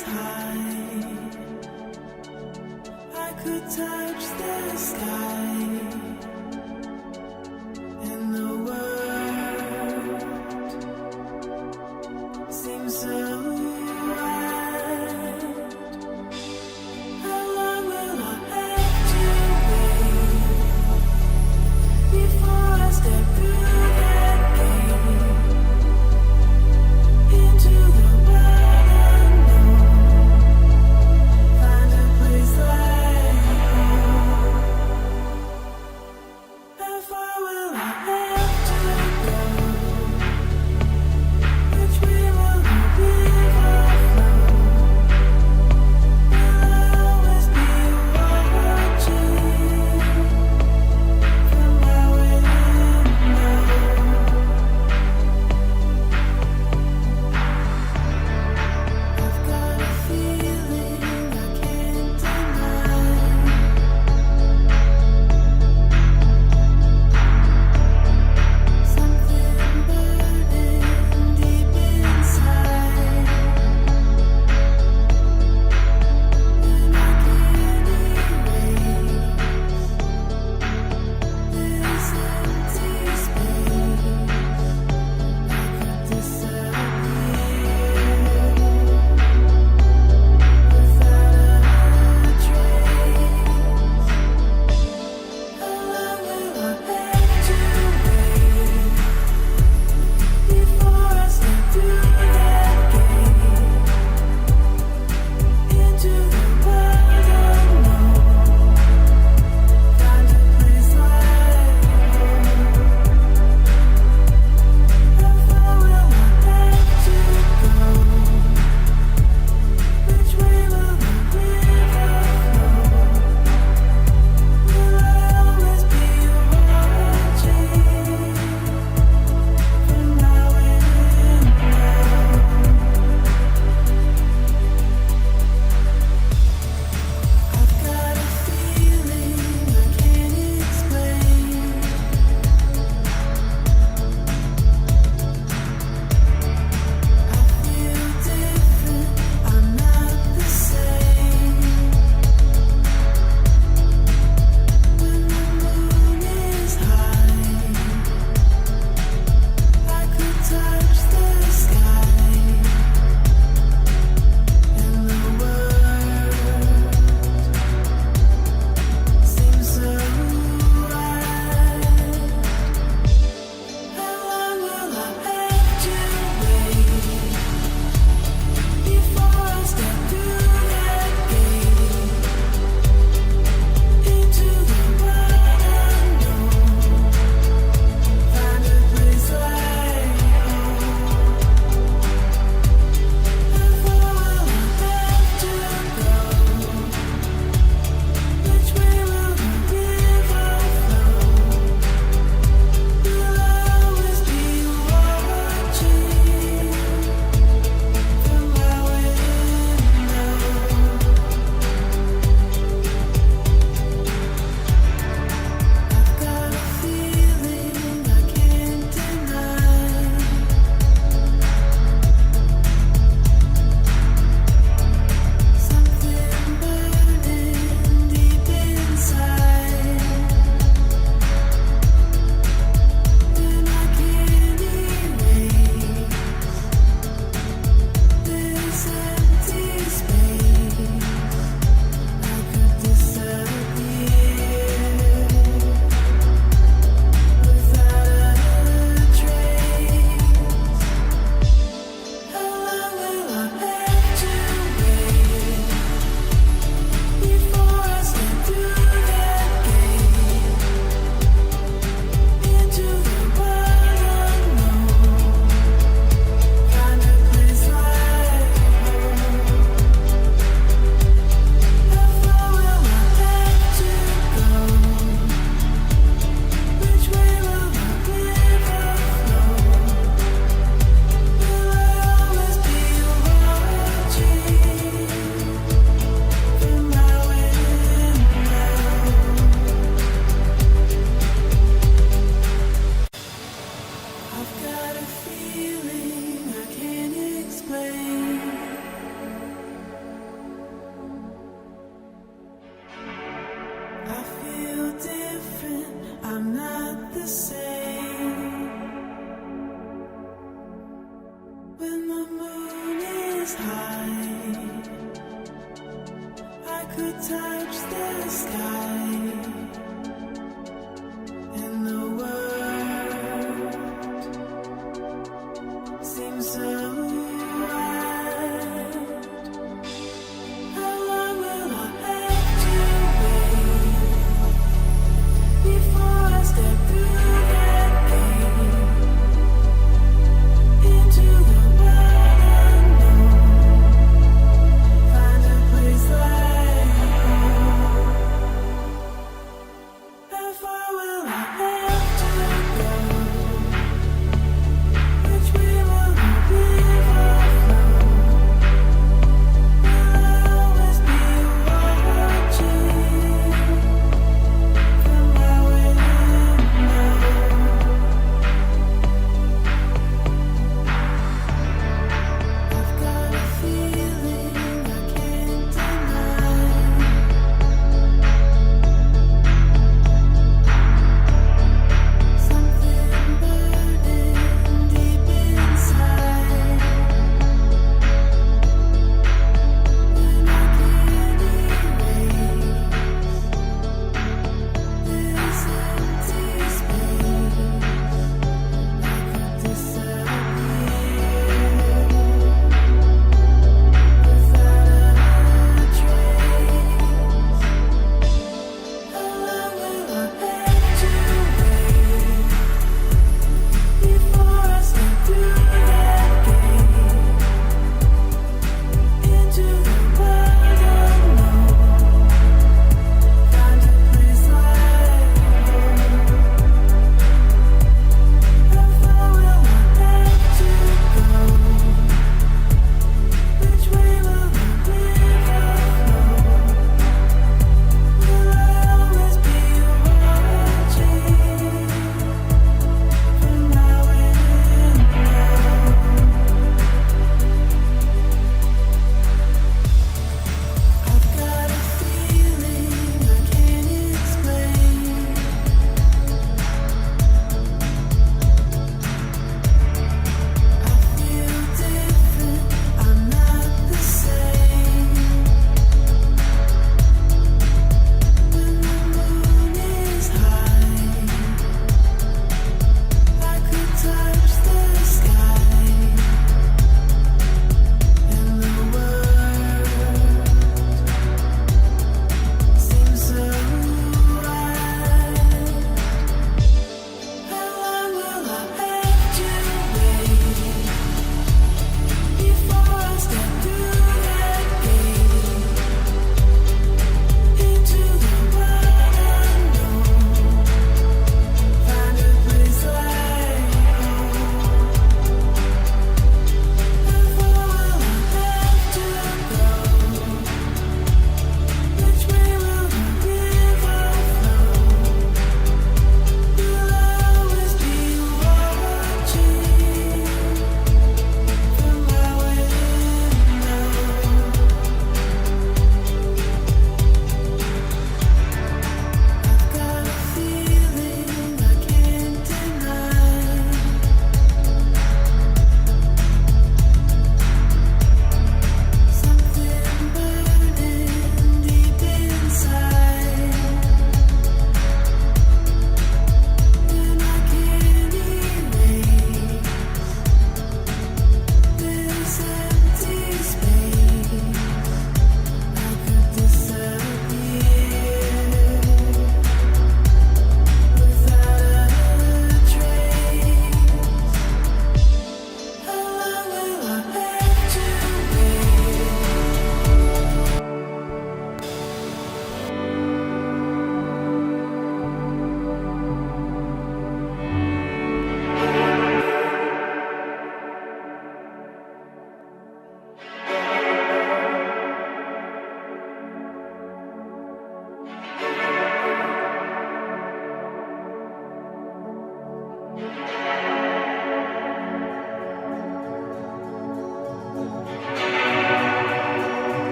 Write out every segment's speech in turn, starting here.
as high, I could touch the sky, and the world seems so wide. How long will I have to wait before I step through that gate into the wild unknown? Find a place like home. is high. I could touch the sky, and the world seems so wide. How long will I have to wait before I step through that gate into the wild unknown? Find a place like home. How far will I have to go? Which way will I be?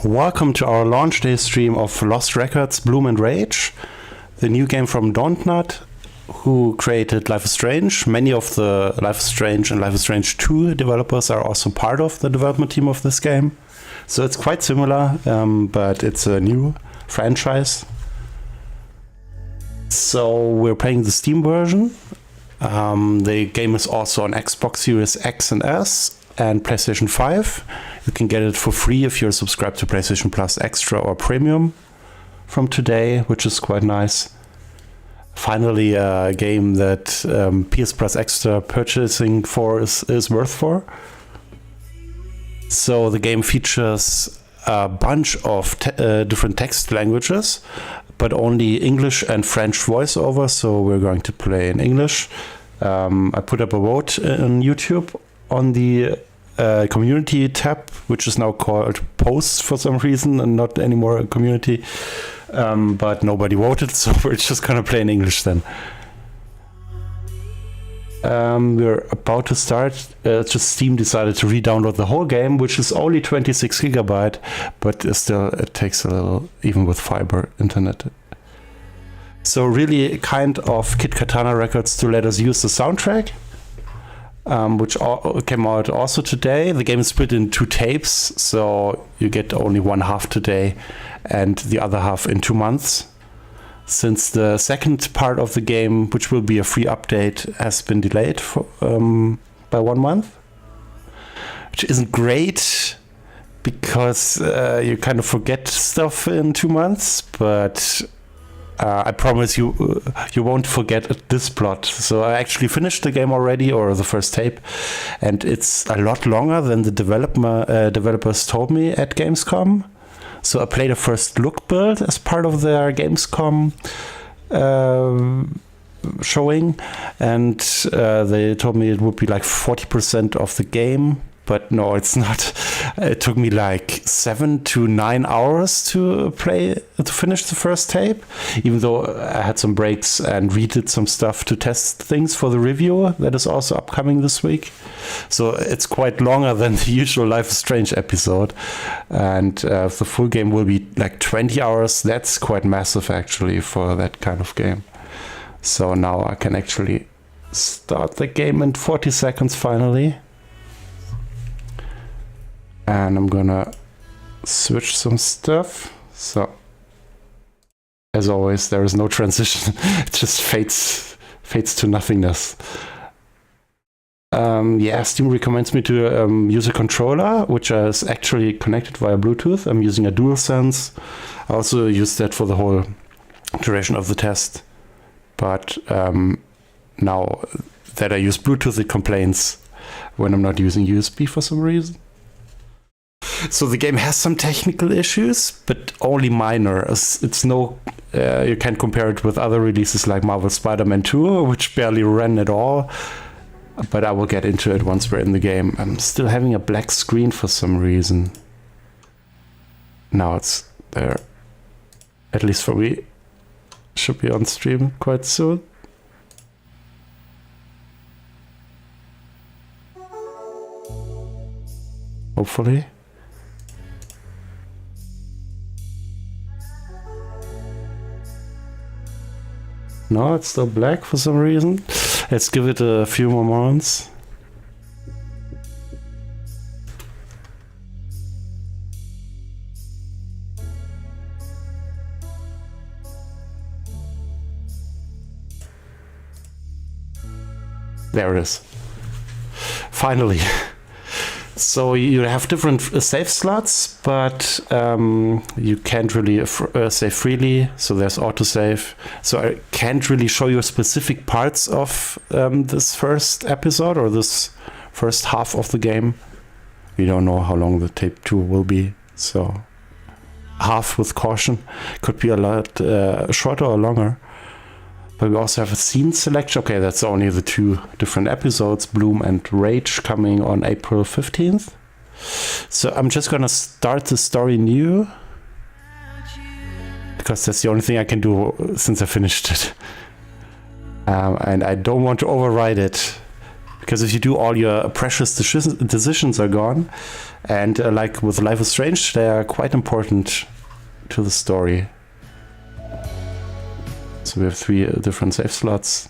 Welcome to our launch day stream of Lost Records Bloom and Rage, the new game from Dontnod, who created Life is Strange. Many of the Life is Strange and Life is Strange 2 developers are also part of the development team of this game. So it's quite similar, but it's a new franchise. So we're playing the Steam version. The game is also on Xbox Series X and S and PlayStation 5. You can get it for free if you're subscribed to PlayStation Plus Extra or Premium from today, which is quite nice. Finally, a game that PS Plus Extra purchasing for is worth for. So the game features a bunch of different text languages, but only English and French voiceover, so we're going to play in English. I put up a vote on YouTube on the community tab, which is now called posts for some reason and not anymore a community, but nobody voted, so we're just gonna play in English then. We're about to start. Just Steam decided to re-download the whole game, which is only 26 gigabyte, but still it takes a little, even with fiber internet. So really kind of Katana Records to let us use the soundtrack, which came out also today. The game is split in 2 tapes, so you get only one half today and the other half in 2 months. Since the second part of the game, which will be a free update, has been delayed for, by 1 month, which isn't great because you kind of forget stuff in 2 months, but I promise you won't forget this plot. So I actually finished the game already, or the first tape, and it's a lot longer than the developers told me at Gamescom. So I played a first look build as part of their Gamescom showing, and they told me it would be like 40% of the game, but no, it's not. It took me like 7 to 9 hours to finish the first tape, even though I had some breaks and redid some stuff to test things for the review that is also upcoming this week. So it's quite longer than the usual Life is Strange episode, and the full game will be like 20 hours. That's quite massive actually for that kind of game. So now I can actually start the game in 40 seconds finally. And I'm gonna switch some stuff. So, as always, there is no transition. It just fades to nothingness. Yeah, Steam recommends me to use a controller, which is actually connected via Bluetooth. I'm using a DualSense. I also used that for the whole duration of the test. But now that I use Bluetooth, it complains when I'm not using USB for some reason. So the game has some technical issues, but only minor. It's no, you can't compare it with other releases like Marvel Spider-Man 2, which barely ran at all. But I will get into it once we're in the game. I'm still having a black screen for some reason. Now it's there. At least for me. Should be on stream quite soon. Hopefully. No, it's still black for some reason. Let's give it a few more moments. There it is. Finally. So you have different save slots, but you can't really save freely. So there's autosave. So I can't really show you specific parts of this first episode or this first half of the game. We don't know how long the tape 2 will be. So half with caution. Could be a lot shorter or longer. But we also have a scene selection. Okay, that's only the 2 different episodes, Bloom and Rage, coming on April 15th. So I'm just gonna start the story new, because that's the only thing I can do since I finished it. And I don't want to override it, because if you do, all your precious decisions are gone, and like with Life is Strange, they are quite important to the story. So we have 3 different save slots.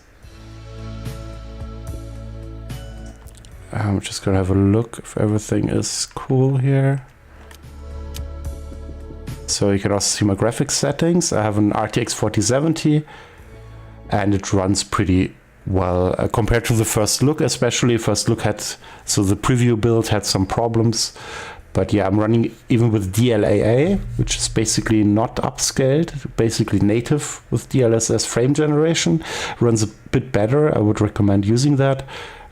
I'm just gonna have a look if everything is cool here. So you can also see my graphics settings. I have an RTX 4070 and it runs pretty well compared to the first look, especially. First look had, so the preview build had some problems. But yeah, I'm running even with DLAA, which is basically not upscaled, basically native with DLSS frame generation. Runs a bit better. I would recommend using that.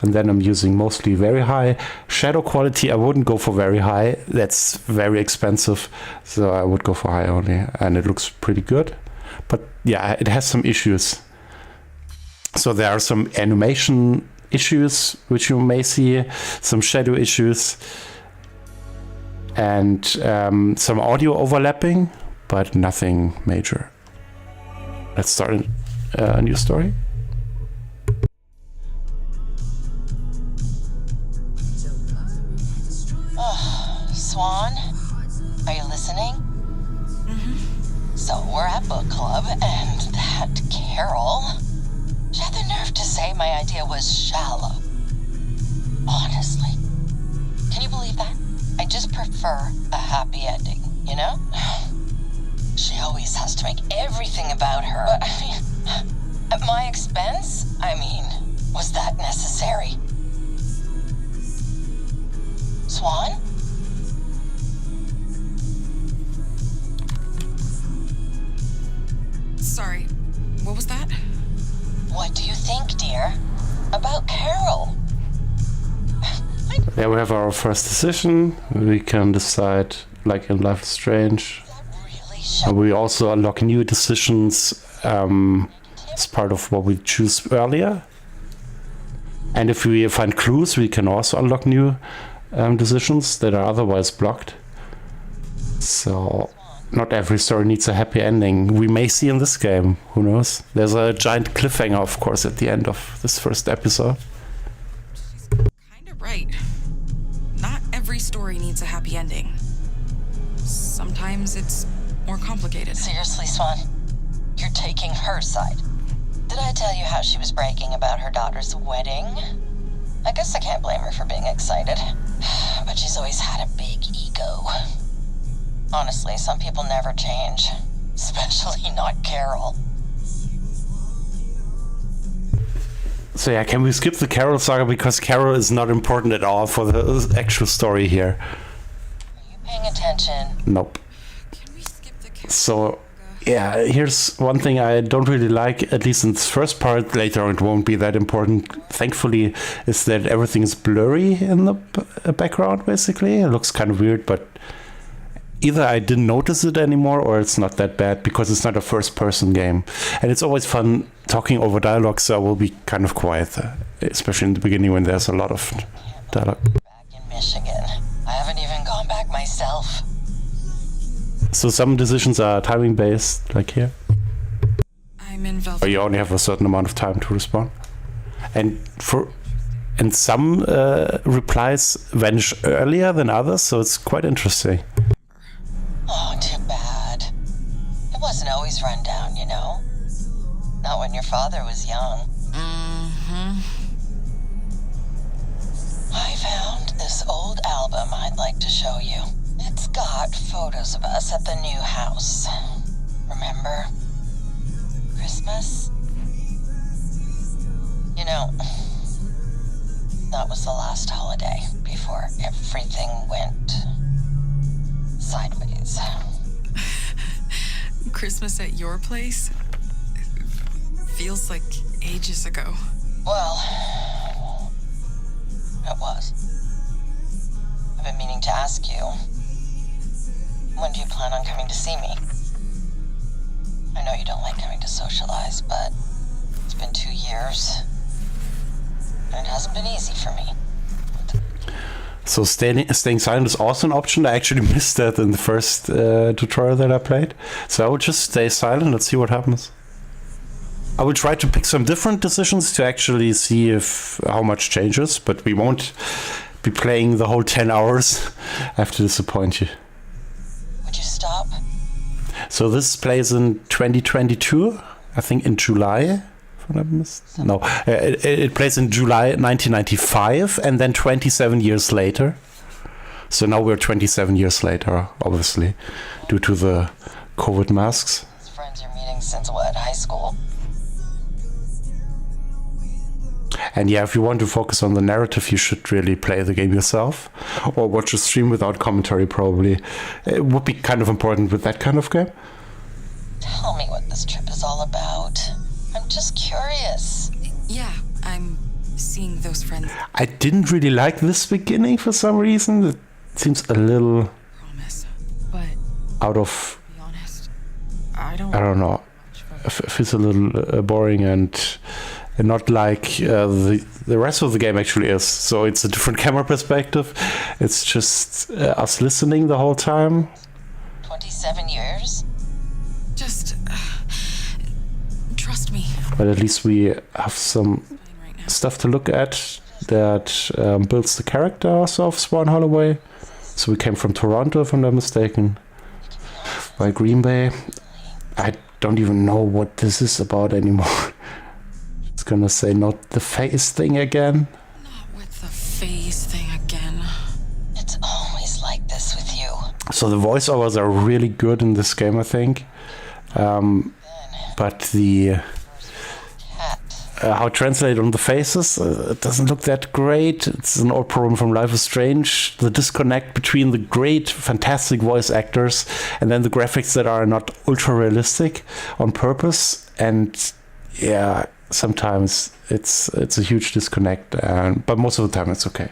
And then I'm using mostly very high. Shadow quality, I wouldn't go for very high. That's very expensive. So I would go for high only. And it looks pretty good. But yeah, it has some issues. So there are some animation issues, which you may see, some shadow issues, and some audio overlapping, but nothing major. Let's start a new story. Swan, are you listening? So we're at book club, and that Carol, she had the nerve to say my idea was shallow. Honestly, can you believe that? I just prefer a happy ending, you know? She always has to make everything about her. But, I mean, at my expense? I mean, was that necessary? Swan? Sorry, what was that? What do you think, dear? About Carol? There we have our first decision. We can decide, like in Life is Strange. And we also unlock new decisions as part of what we choose earlier. And if we find clues, we can also unlock new decisions that are otherwise blocked. So not every story needs a happy ending. We may see in this game, who knows? There's a giant cliffhanger, of course, at the end of this first episode. Kind of right. Not every story needs a happy ending. Sometimes it's more complicated. Seriously, Swan, you're taking her side. Did I tell you how she was bragging about her daughter's wedding? I guess I can't blame her for being excited. But she's always had a big ego. Honestly, some people never change. Especially not Carol. So yeah, can we skip the Carol saga, because Carol is not important at all for the actual story here. Are you paying attention? Nope. Can we skip the So yeah, here's one thing I don't really like, at least in this first part. Later on it won't be that important, thankfully, is that everything is blurry in the background, basically. It looks kind of weird, but either I didn't notice it anymore or it's not that bad, because it's not a first-person game. And it's always fun talking over dialogue, so I will be kind of quiet, especially in the beginning when there's a lot of dialogue. Back in Michigan. I haven't even gone back myself. So some decisions are timing-based, like here. I'm in Or Velvet. you only have a certain amount of time to respond. And some replies vanish earlier than others, so it's quite interesting. Oh, too bad. It wasn't always run down, you know? Not when your father was young. I found this old album I'd like to show you. It's got photos of us at the new house. Remember? Christmas? You know, that was the last holiday before everything went sideways. Christmas at your place? Feels like ages ago. Well, it was. I've been meaning to ask you, when do you plan on coming to see me? I know you don't like coming to socialize, but it's been 2 years, and it hasn't been easy for me. So staying silent is also an option. I actually missed that in the first tutorial that I played. So I would just stay silent. Let's see what happens. I will try to pick some different decisions to actually see if how much changes, but we won't be playing the whole 10 hours. I have to disappoint you. Would you stop? So this plays in 2022, I think in July. No, it plays in July 1995, and then 27 years later. So now we're 27 years later, obviously, due to the COVID masks. His friends you're meeting since what, high school? And yeah, if you want to focus on the narrative, you should really play the game yourself, or watch a stream without commentary, probably. It would be kind of important with that kind of game. Tell me what this trip is all about. I'm just curious. Yeah, I'm seeing those friends. I didn't really like this beginning for some reason. It seems a little Promise. But out of, to be honest, I don't know. It feels a little boring and not like the rest of the game actually is. So it's a different camera perspective. It's just us listening the whole time. 27 years? Just trust me. But at least we have some Fine right now. stuff to look at that builds the characters of Swan Holloway. So we came from Toronto, if I'm not mistaken, by Green Bay. I don't even know what this is about anymore. It's gonna say not the face thing again. Not with the phase thing again. It's always like this with you. So the voiceovers are really good in this game, I think. But the Cat. how it translated on the faces, it doesn't look that great. It's an old problem from Life is Strange. The disconnect between the great, fantastic voice actors and then the graphics that are not ultra realistic on purpose. And yeah, sometimes it's a huge disconnect. But most of the time it's okay.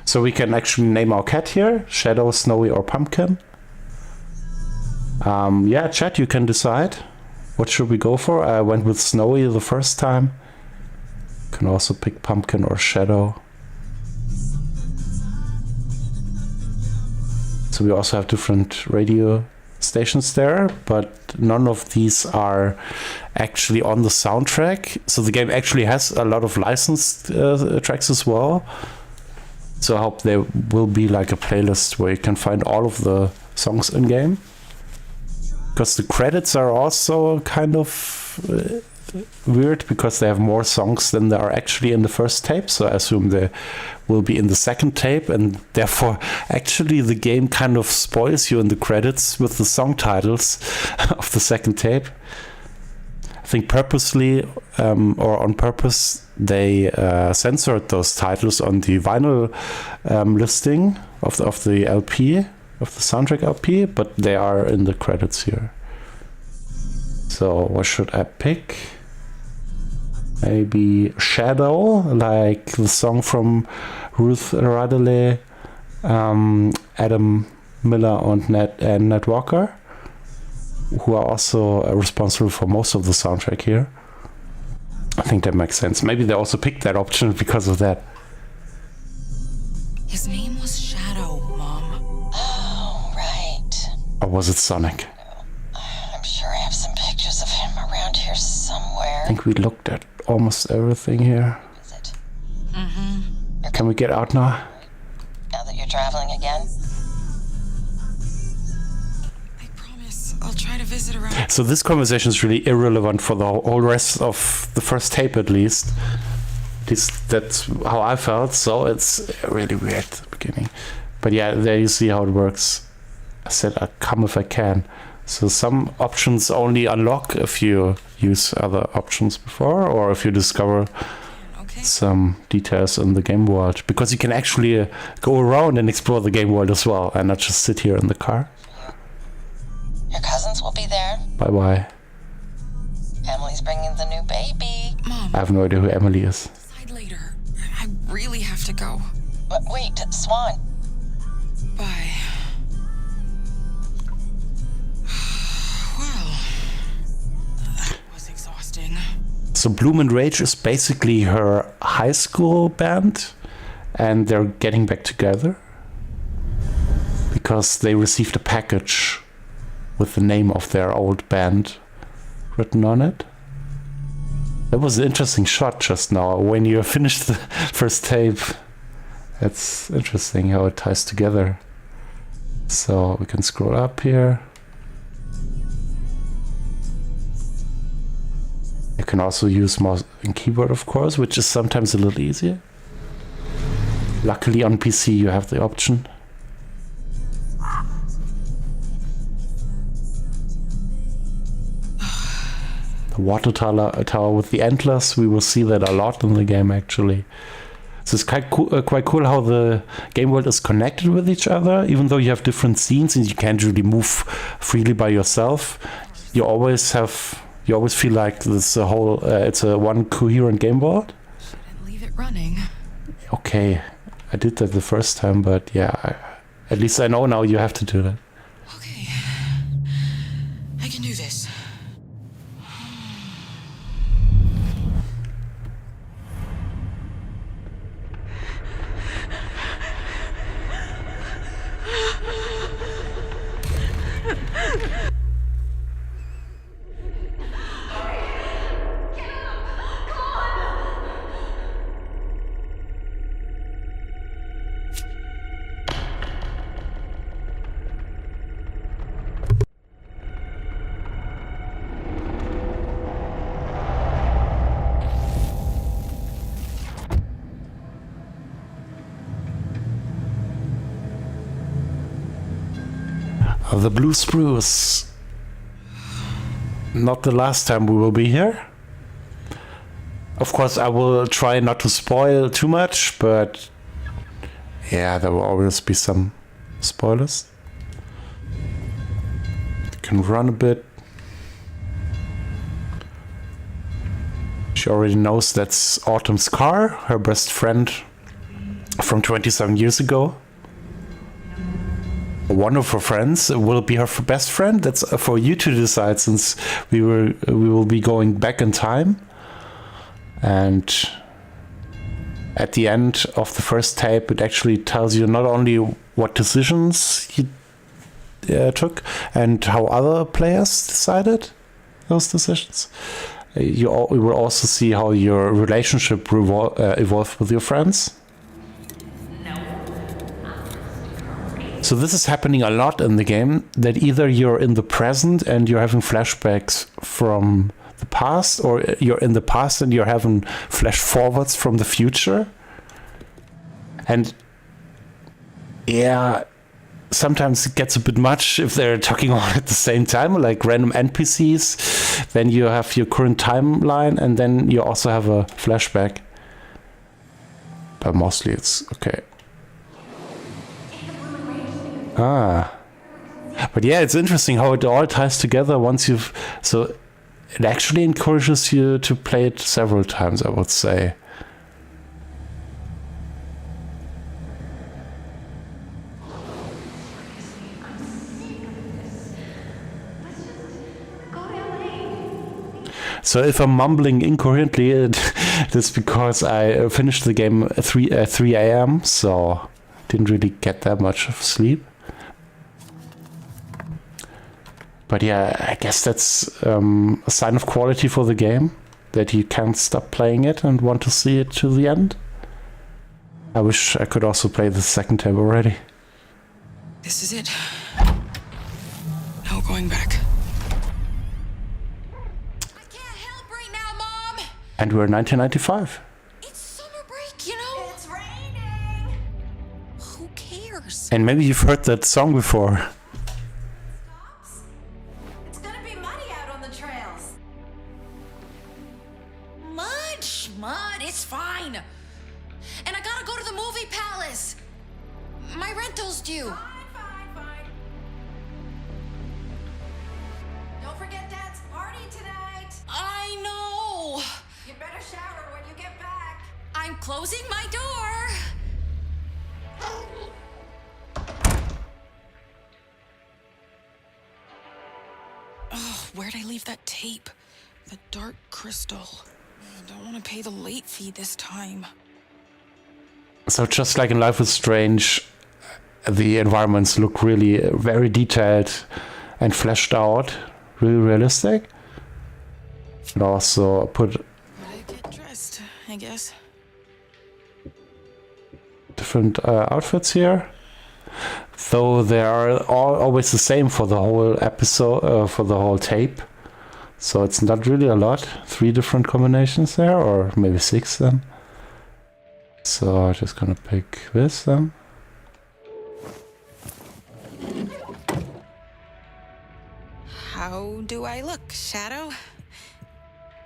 So we can actually name our cat here: Shadow, Snowy, or Pumpkin. Yeah, chat, you can decide. What should we go for? I went with Snowy the first time. Can also pick Pumpkin or Shadow. So we also have different radio stations there, but none of these are actually on the soundtrack. So the game actually has a lot of licensed tracks as well. So I hope there will be like a playlist where you can find all of the songs in game. Because the credits are also kind of weird, because they have more songs than there are actually in the first tape. So I assume they will be in the second tape, and therefore actually the game kind of spoils you in the credits with the song titles of the second tape. I think purposely or on purpose they censored those titles on the vinyl listing of the LP. Of the soundtrack LP, but they are in the credits here. So what should I pick? Maybe Shadow, like the song from Ruth Radley, Adam Miller and Ned Walker, who are also responsible for most of the soundtrack here. I think that makes sense. Maybe they also picked that option because of that. His name was Shadow, Mom. Oh, right. Or was it Sonic? I'm sure I have some pictures of him around here somewhere. I think we looked at almost everything here. Is it? Can we get out now? Now that you're traveling again? I promise I'll try to visit around. So this conversation is really irrelevant for the whole rest of the first tape, at least. That's how I felt, so it's really weird at the beginning. But yeah, there you see how it works. I said I'll come if I can. So some options only unlock if you use other options before, or if you discover Okay. some details in the game world. Because you can actually go around and explore the game world as well, and not just sit here in the car. Your cousins will be there. Bye-bye. Emily's bringing the new baby. Mom, I have no idea who Emily is. decide later. I really have to go. But wait, Swan. Bye. Well, that was exhausting. So Bloom and Rage is basically her high school band, and they're getting back together because they received a package with the name of their old band written on it. That was an interesting shot just now when you finished the first tape. It's interesting how it ties together. So we can scroll up here. You can also use mouse and keyboard, of course, which is sometimes a little easier. Luckily on PC you have the option. The water tower with the antlers, we will see that a lot in the game actually. So it's quite cool how the game world is connected with each other, even though you have different scenes and you can't really move freely by yourself. You always feel like this whole it's a one coherent game world. Shouldn't leave it running. Okay, I did that the first time, but yeah, at least I know now you have to do that. Okay. I can do this. The Blue Spruce. Not the last time we will be here. Of course, I will try not to spoil too much, but yeah, there will always be some spoilers. You can run a bit. She already knows that's Autumn's car, her best friend from 27 years ago. One of her friends will be her best friend. That's for you to decide, since we will be going back in time. And at the end of the first tape, it actually tells you not only what decisions you took and how other players decided those decisions. We will also see how your relationship evolved with your friends. So this is happening a lot in the game, that either you're in the present and you're having flashbacks from the past, or you're in the past and you're having flash forwards from the future. And yeah, sometimes it gets a bit much if they're talking all at the same time, like random NPCs. Then you have your current timeline and then you also have a flashback. But mostly it's okay. But yeah, it's interesting how it all ties together once you've... So it actually encourages you to play it several times, I would say. So if I'm mumbling incoherently, it's because I finished the game at 3 a.m., so didn't really get that much of sleep. But yeah, I guess that's a sign of quality for the game, that you can't stop playing it and want to see it to the end. I wish I could also play the second tape already. This is it. No going back. I can't help right now, Mom! And we're in 1995. It's summer break, you know? It's raining. Who cares? And maybe you've heard that song before. It's gonna be muddy out on the trails. Mud, it's fine. And I gotta go to the movie palace. My rental's due. Fine. Don't forget Dad's party tonight. I know. You better shower when you get back. I'm closing my door. Oh, where'd I leave that tape? The dark crystal. I don't want to pay the late fee this time. So just like in Life is Strange, the environments look really very detailed and fleshed out, really realistic. And also put I guess. Different outfits here. Though they are all always the same for the whole episode, for the whole tape. So it's not really a lot. 3 different combinations there, or maybe 6 then. So I'm just gonna pick this then. How do I look, Shadow?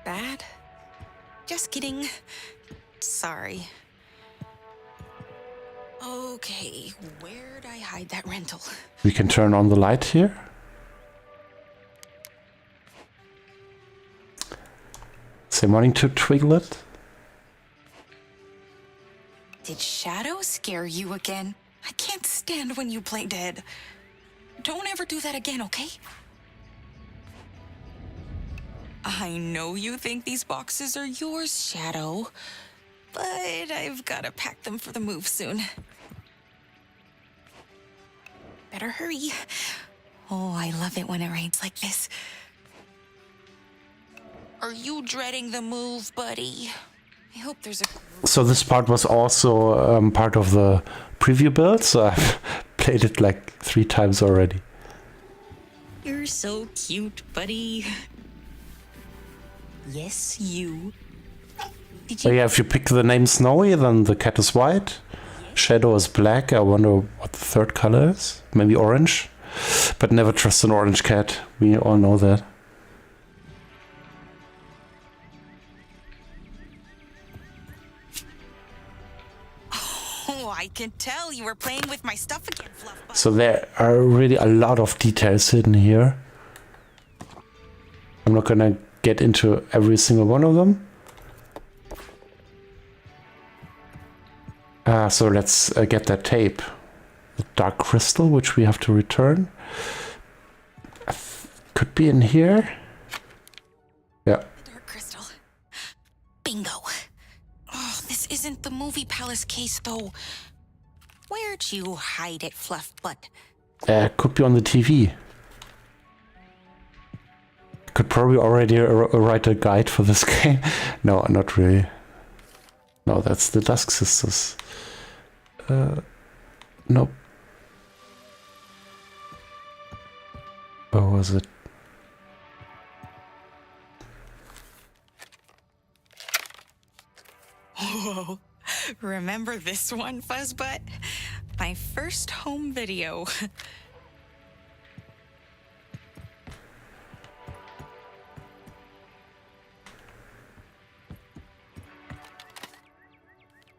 Bad? Just kidding. Sorry. Okay, where'd I hide that rental? We can turn on the light here. Say morning to Twiglet. Did Shadow scare you again? I can't stand when you play dead. Don't ever do that again, okay? I know you think these boxes are yours, Shadow, but I've gotta pack them for the move soon. Better hurry. Oh, I love it when it rains like this. Are you dreading the move, buddy? I hope there's a... So this part was also part of the preview build, so I've played it like 3 times already. You're so cute, buddy. Yes, you. Did So you... yeah, if you pick the name Snowy, then the cat is white. Shadow is black. I wonder what the third color is. Maybe orange. But never trust an orange cat. We all know that. Oh, I can tell you were playing with my stuff again, Fluffbutt. So there are really a lot of details hidden here. I'm not gonna get into every single one of them. So let's get that tape. The dark crystal, which we have to return. Could be in here. Yeah. Dark crystal. Bingo. Oh, this isn't the movie palace case, though. Where'd you hide it, Fluffbutt? Could be on the TV. Could probably already write a guide for this game. No, not really. No, that's the Dusk Sisters. Nope. Where was it? Whoa. Remember this one, Fuzzbutt? My first home video.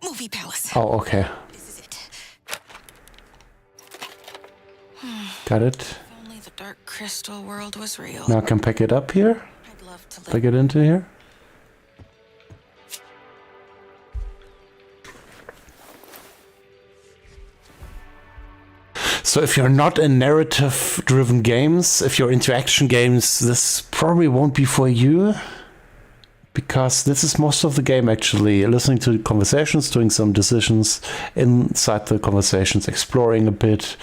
Movie palace. Oh, okay. This is it. Got it. If only the dark crystal world was real. Now I can pick it up here. I'd love to Plug it into here. So if you're not in narrative-driven games, if you're into action games, this probably won't be for you. Because this is most of the game, actually. Listening to conversations, doing some decisions inside the conversations, exploring a bit.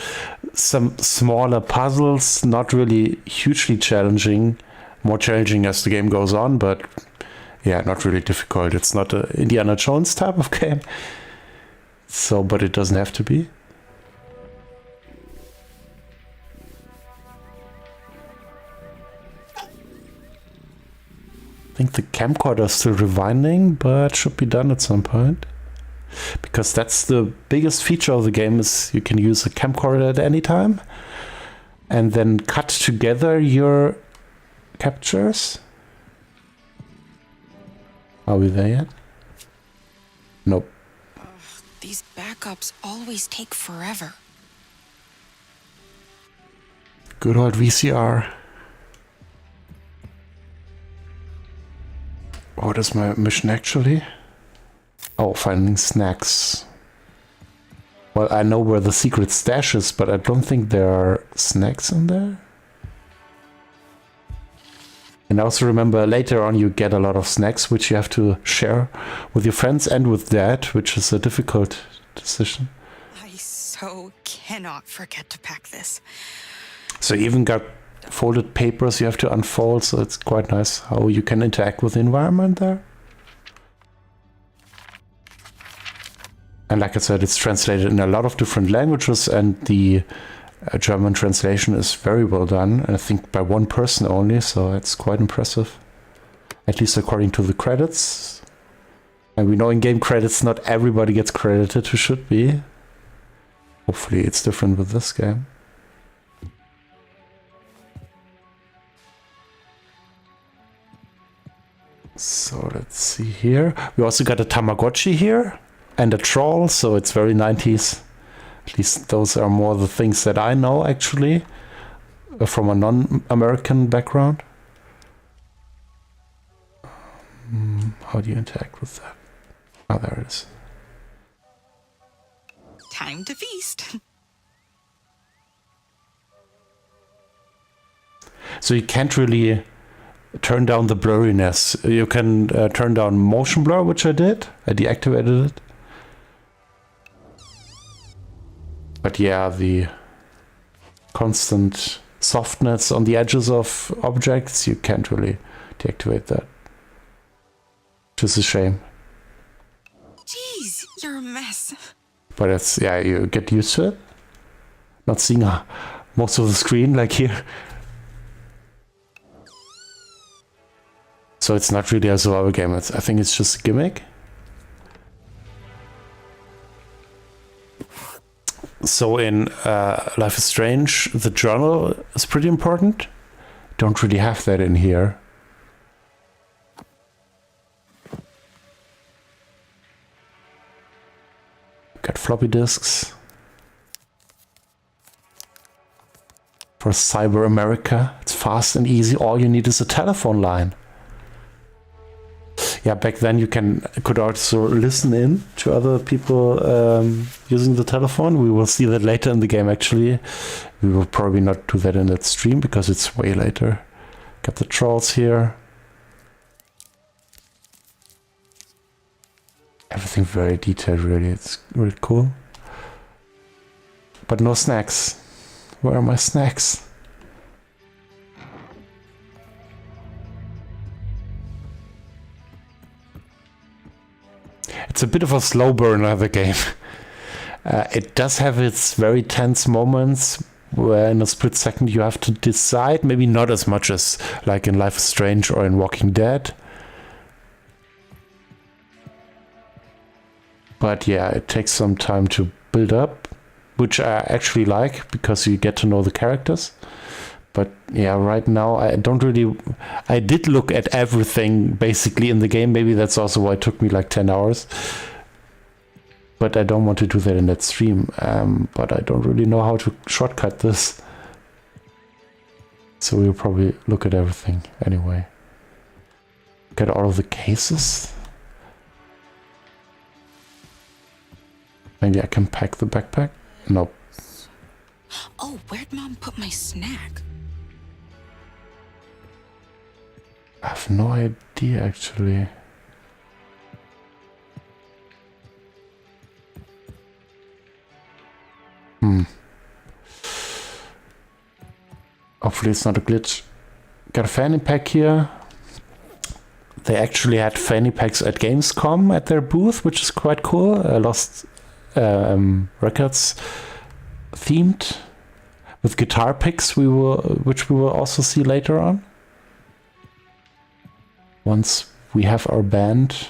Some smaller puzzles, not really hugely challenging. More challenging as the game goes on, but yeah, not really difficult. It's not an Indiana Jones type of game. So, but it doesn't have to be. I think the camcorder is still rewinding, but should be done at some point. Because that's the biggest feature of the game, is you can use a camcorder at any time. And then cut together your captures. Are we there yet? Nope. These backups always take forever. Good old VCR. What is my mission actually? Oh, finding snacks. Well, I know where the secret stash is, but I don't think there are snacks in there. And also remember, later on you get a lot of snacks, which you have to share with your friends and with Dad, which is a difficult decision. I so cannot forget to pack this. So you even got folded papers you have to unfold, so it's quite nice how you can interact with the environment there. And like I said, it's translated in a lot of different languages, and the German translation is very well done, and I think by one person only, so it's quite impressive. At least according to the credits. And we know in game credits not everybody gets credited who should be. Hopefully it's different with this game. So let's see here. We also got a Tamagotchi here and a troll, so it's very 90s. At least those are more the things that I know actually from a non-American background. How do you interact with that? Oh, there it is. Time to feast. So you can't really turn down the blurriness. You can turn down motion blur, which I did. I deactivated it. But yeah, the constant softness on the edges of objects, you can't really deactivate that. Which is a shame. Jeez, you're a mess. But it's, yeah, you get used to it. Not seeing most of the screen like here. So it's not really a survival game. I think it's just a gimmick. So in Life is Strange, the journal is pretty important. Don't really have that in here. Got floppy disks. For Cyber America, it's fast and easy. All you need is a telephone line. Yeah, back then you could also listen in to other people using the telephone. We will see that later in the game, actually. We will probably not do that in that stream because it's way later. Got the trolls here. Everything very detailed, really. It's really cool. But no snacks. Where are my snacks? It's a bit of a slow burner, the game. It does have its very tense moments where in a split second you have to decide. Maybe not as much as like in Life is Strange or in Walking Dead. But yeah, it takes some time to build up, which I actually like because you get to know the characters. But yeah, right now I did look at everything basically in the game. Maybe that's also why it took me like 10 hours. But I don't want to do that in that stream. But I don't really know how to shortcut this. So we'll probably look at everything anyway. Get all of the cases. Maybe I can pack the backpack? Nope. Oh, where'd Mom put my snack? I have no idea, actually. Hopefully it's not a glitch. Got a fanny pack here. They actually had fanny packs at Gamescom at their booth, which is quite cool. Lost Records themed with guitar picks, which we will also see later on. Once we have our band.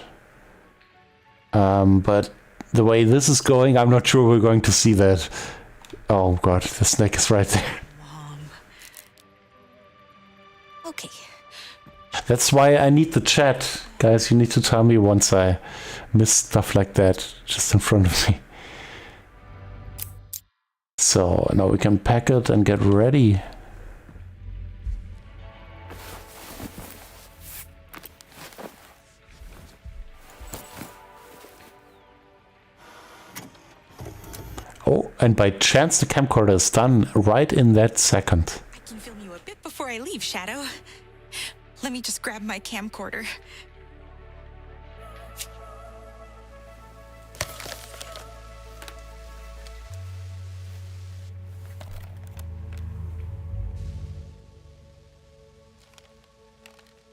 But the way this is going, I'm not sure we're going to see that. Oh god, the snake is right there. Mom. Okay. That's why I need the chat. Guys, you need to tell me once I miss stuff like that just in front of me. So now we can pack it and get ready. Oh, and by chance the camcorder is done right in that second. I can film you a bit before I leave, Shadow. Let me just grab my camcorder.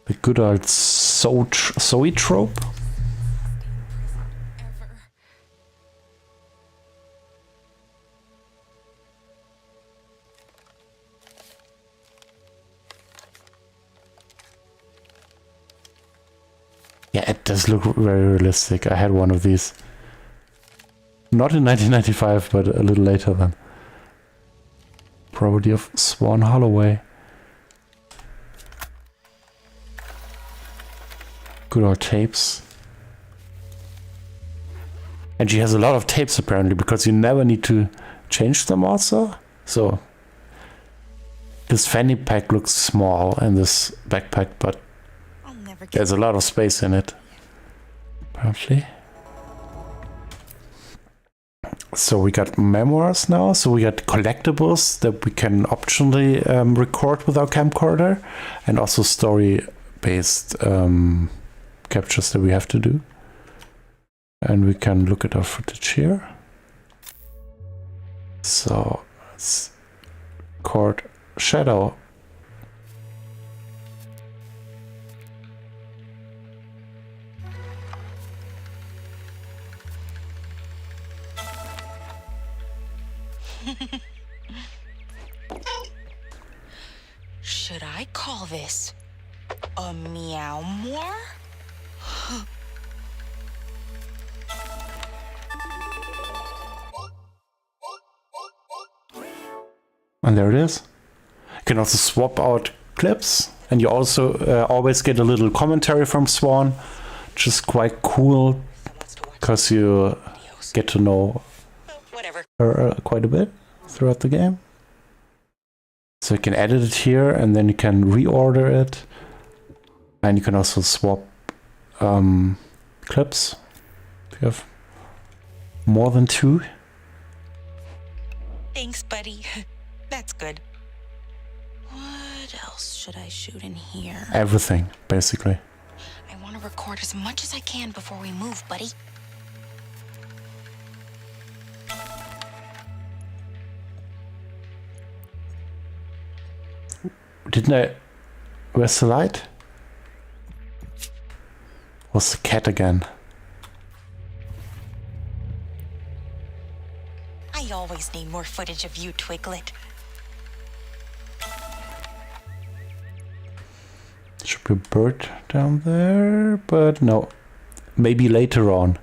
The good old Zoe trope. Ever. Yeah, it does look very realistic. I had one of these. Not in 1995, but a little later then. Probably of Swan Holloway. Good old tapes. And she has a lot of tapes apparently, because you never need to change them also. So this fanny pack looks small in this backpack, but there's a lot of space in it, apparently. So we got memoirs now. So we got collectibles that we can optionally record with our camcorder, and also story-based captures that we have to do. And we can look at our footage here. So let's record Shadow. Should I call this a meow more? And there it is. You can also swap out clips, and you also always get a little commentary from Swan, which is quite cool because you get to know her quite a bit throughout the game. So you can edit it here, and then you can reorder it, and you can also swap clips if you have more than 2. Thanks, buddy. That's good. What else should I shoot in here? Everything, basically. I want to record as much as I can before we move, buddy. Didn't I... Where's the light? Was the cat again? I always need more footage of you, Twiglet. Should be a bird down there, but no. Maybe later on.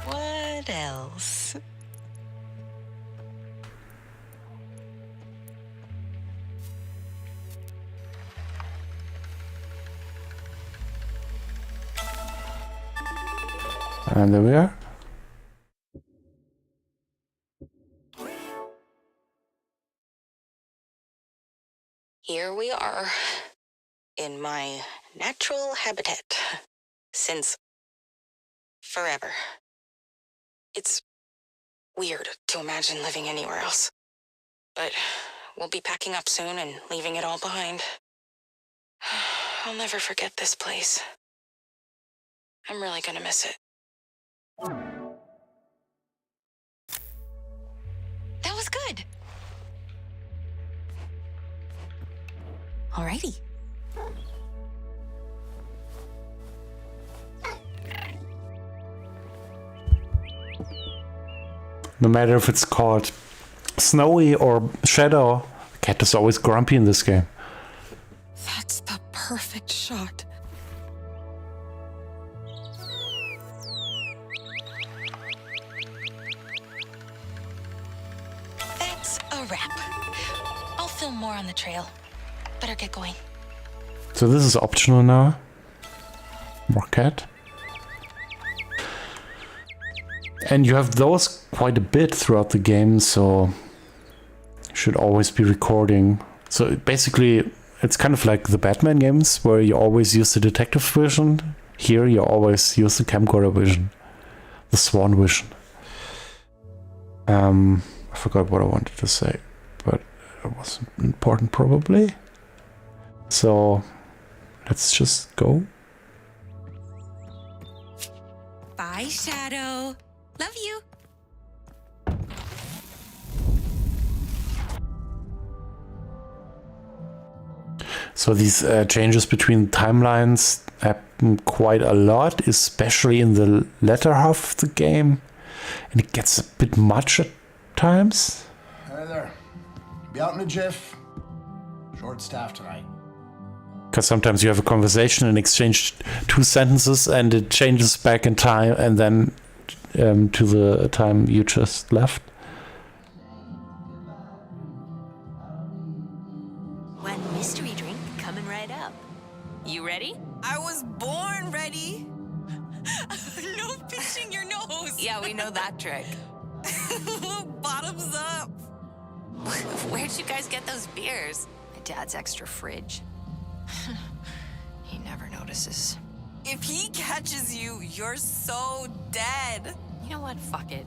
What else? And there we are. Here we are, in my natural habitat, since forever. It's weird to imagine living anywhere else, but we'll be packing up soon and leaving it all behind. I'll never forget this place. I'm really gonna miss it. That was good. Alrighty. No matter if it's called Snowy or Shadow, the cat is always grumpy in this game. That's the perfect shot. That's a wrap. I'll film more on the trail. Better get going. So this is optional now. More cat. And you have those quite a bit throughout the game, so you should always be recording. So basically, it's kind of like the Batman games, where you always use the detective vision. Here you always use the camcorder vision. The Swan vision. I forgot what I wanted to say, but it wasn't important probably. So let's just go. Bye, Shadow. Love you. So these changes between timelines happen quite a lot, especially in the latter half of the game. And it gets a bit much at times. Hi there. Be out in a jiff. Short staff tonight. Because sometimes you have a conversation and exchange 2 sentences and it changes back in time and then to the time you just left. One mystery drink coming right up. You ready? I was born ready. No pinching your nose. Yeah, we know that trick. Bottoms up. Where'd you guys get those beers? My dad's extra fridge. He never notices. If he catches you, you're so dead. You know what? Fuck it.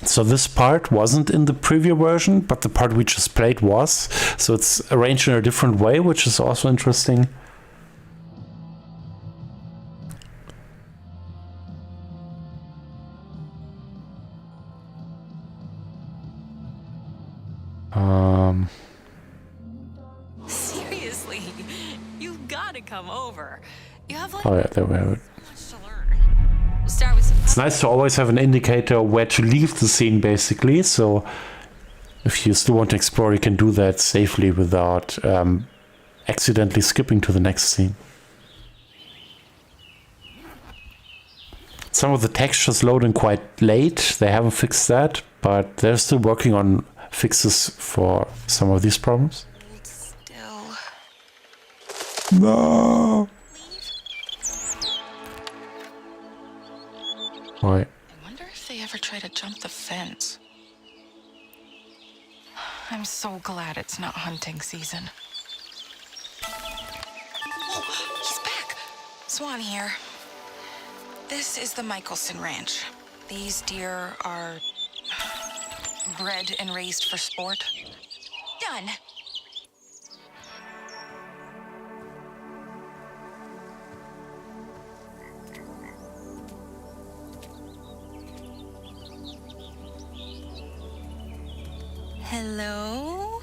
So this part wasn't in the preview version, but the part we just played was. So it's arranged in a different way, which is also interesting. Seriously, you've got to come over. You have like Oh yeah, there we have it. much to learn. We'll start with some. It's nice to always have an indicator where to leave the scene, basically. So if you still want to explore, you can do that safely without accidentally skipping to the next scene. Some of the textures load in quite late. They haven't fixed that, but they're still working on fixes for some of these problems. Still. No. Why? I wonder if they ever try to jump the fence. I'm so glad it's not hunting season. Oh, he's back! Swan here. This is the Michelson Ranch. These deer are bred and raised for sport. Done. Hello?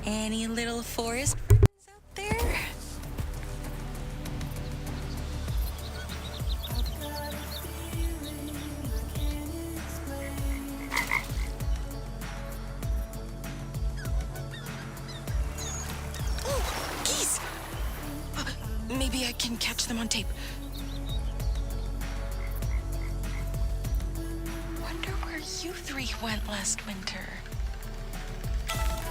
Any little forest birds out there? Oh, geese! Maybe I can catch them on tape. Wonder where you three went last winter.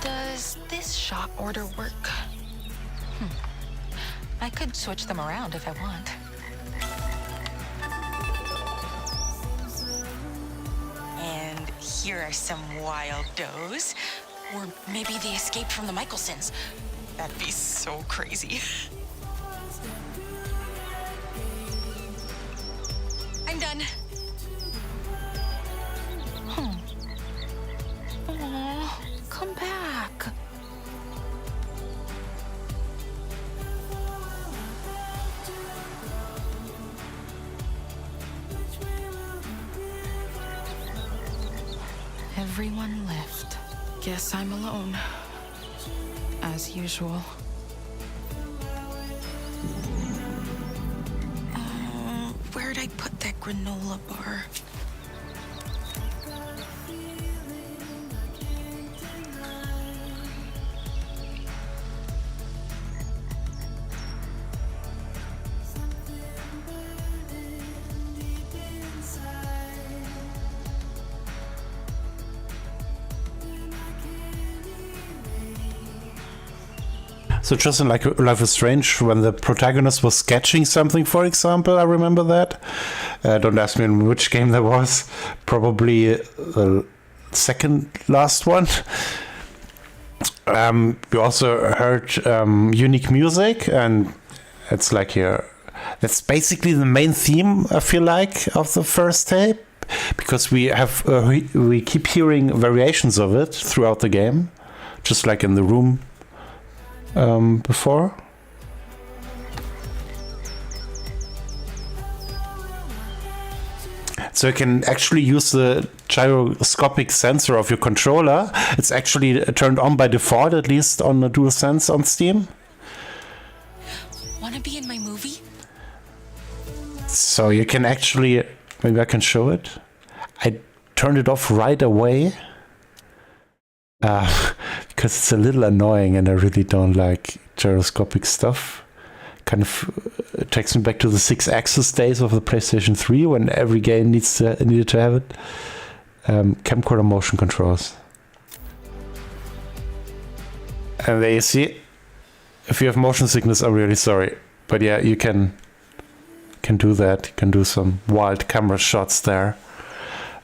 Does this shop order work? I could switch them around if I want. And here are some wild does. Or maybe they escaped from the Michelsons. That'd be so crazy. I'm done. Aw, come back. Everyone left. Guess I'm alone. As usual. Where'd I put that granola bar? So just in like Life is Strange, when the protagonist was sketching something, for example, I remember that. Don't ask me in which game that was. Probably the second last one. We also heard unique music, and it's like here. That's basically the main theme, I feel like, of the first tape, because we have we keep hearing variations of it throughout the game, just like in the room before. So you can actually use the gyroscopic sensor of your controller. It's actually turned on by default, at least on the DualSense on Steam. Wanna be in my movie? So you can actually, maybe I can show it. I turned it off right away. because it's a little annoying and I really don't like gyroscopic stuff. Kind of takes me back to the 6-axis days of the PlayStation 3 when every game needed to have it. Camcorder motion controls. And there you see, if you have motion sickness, I'm really sorry. But yeah, you can do that. You can do some wild camera shots there.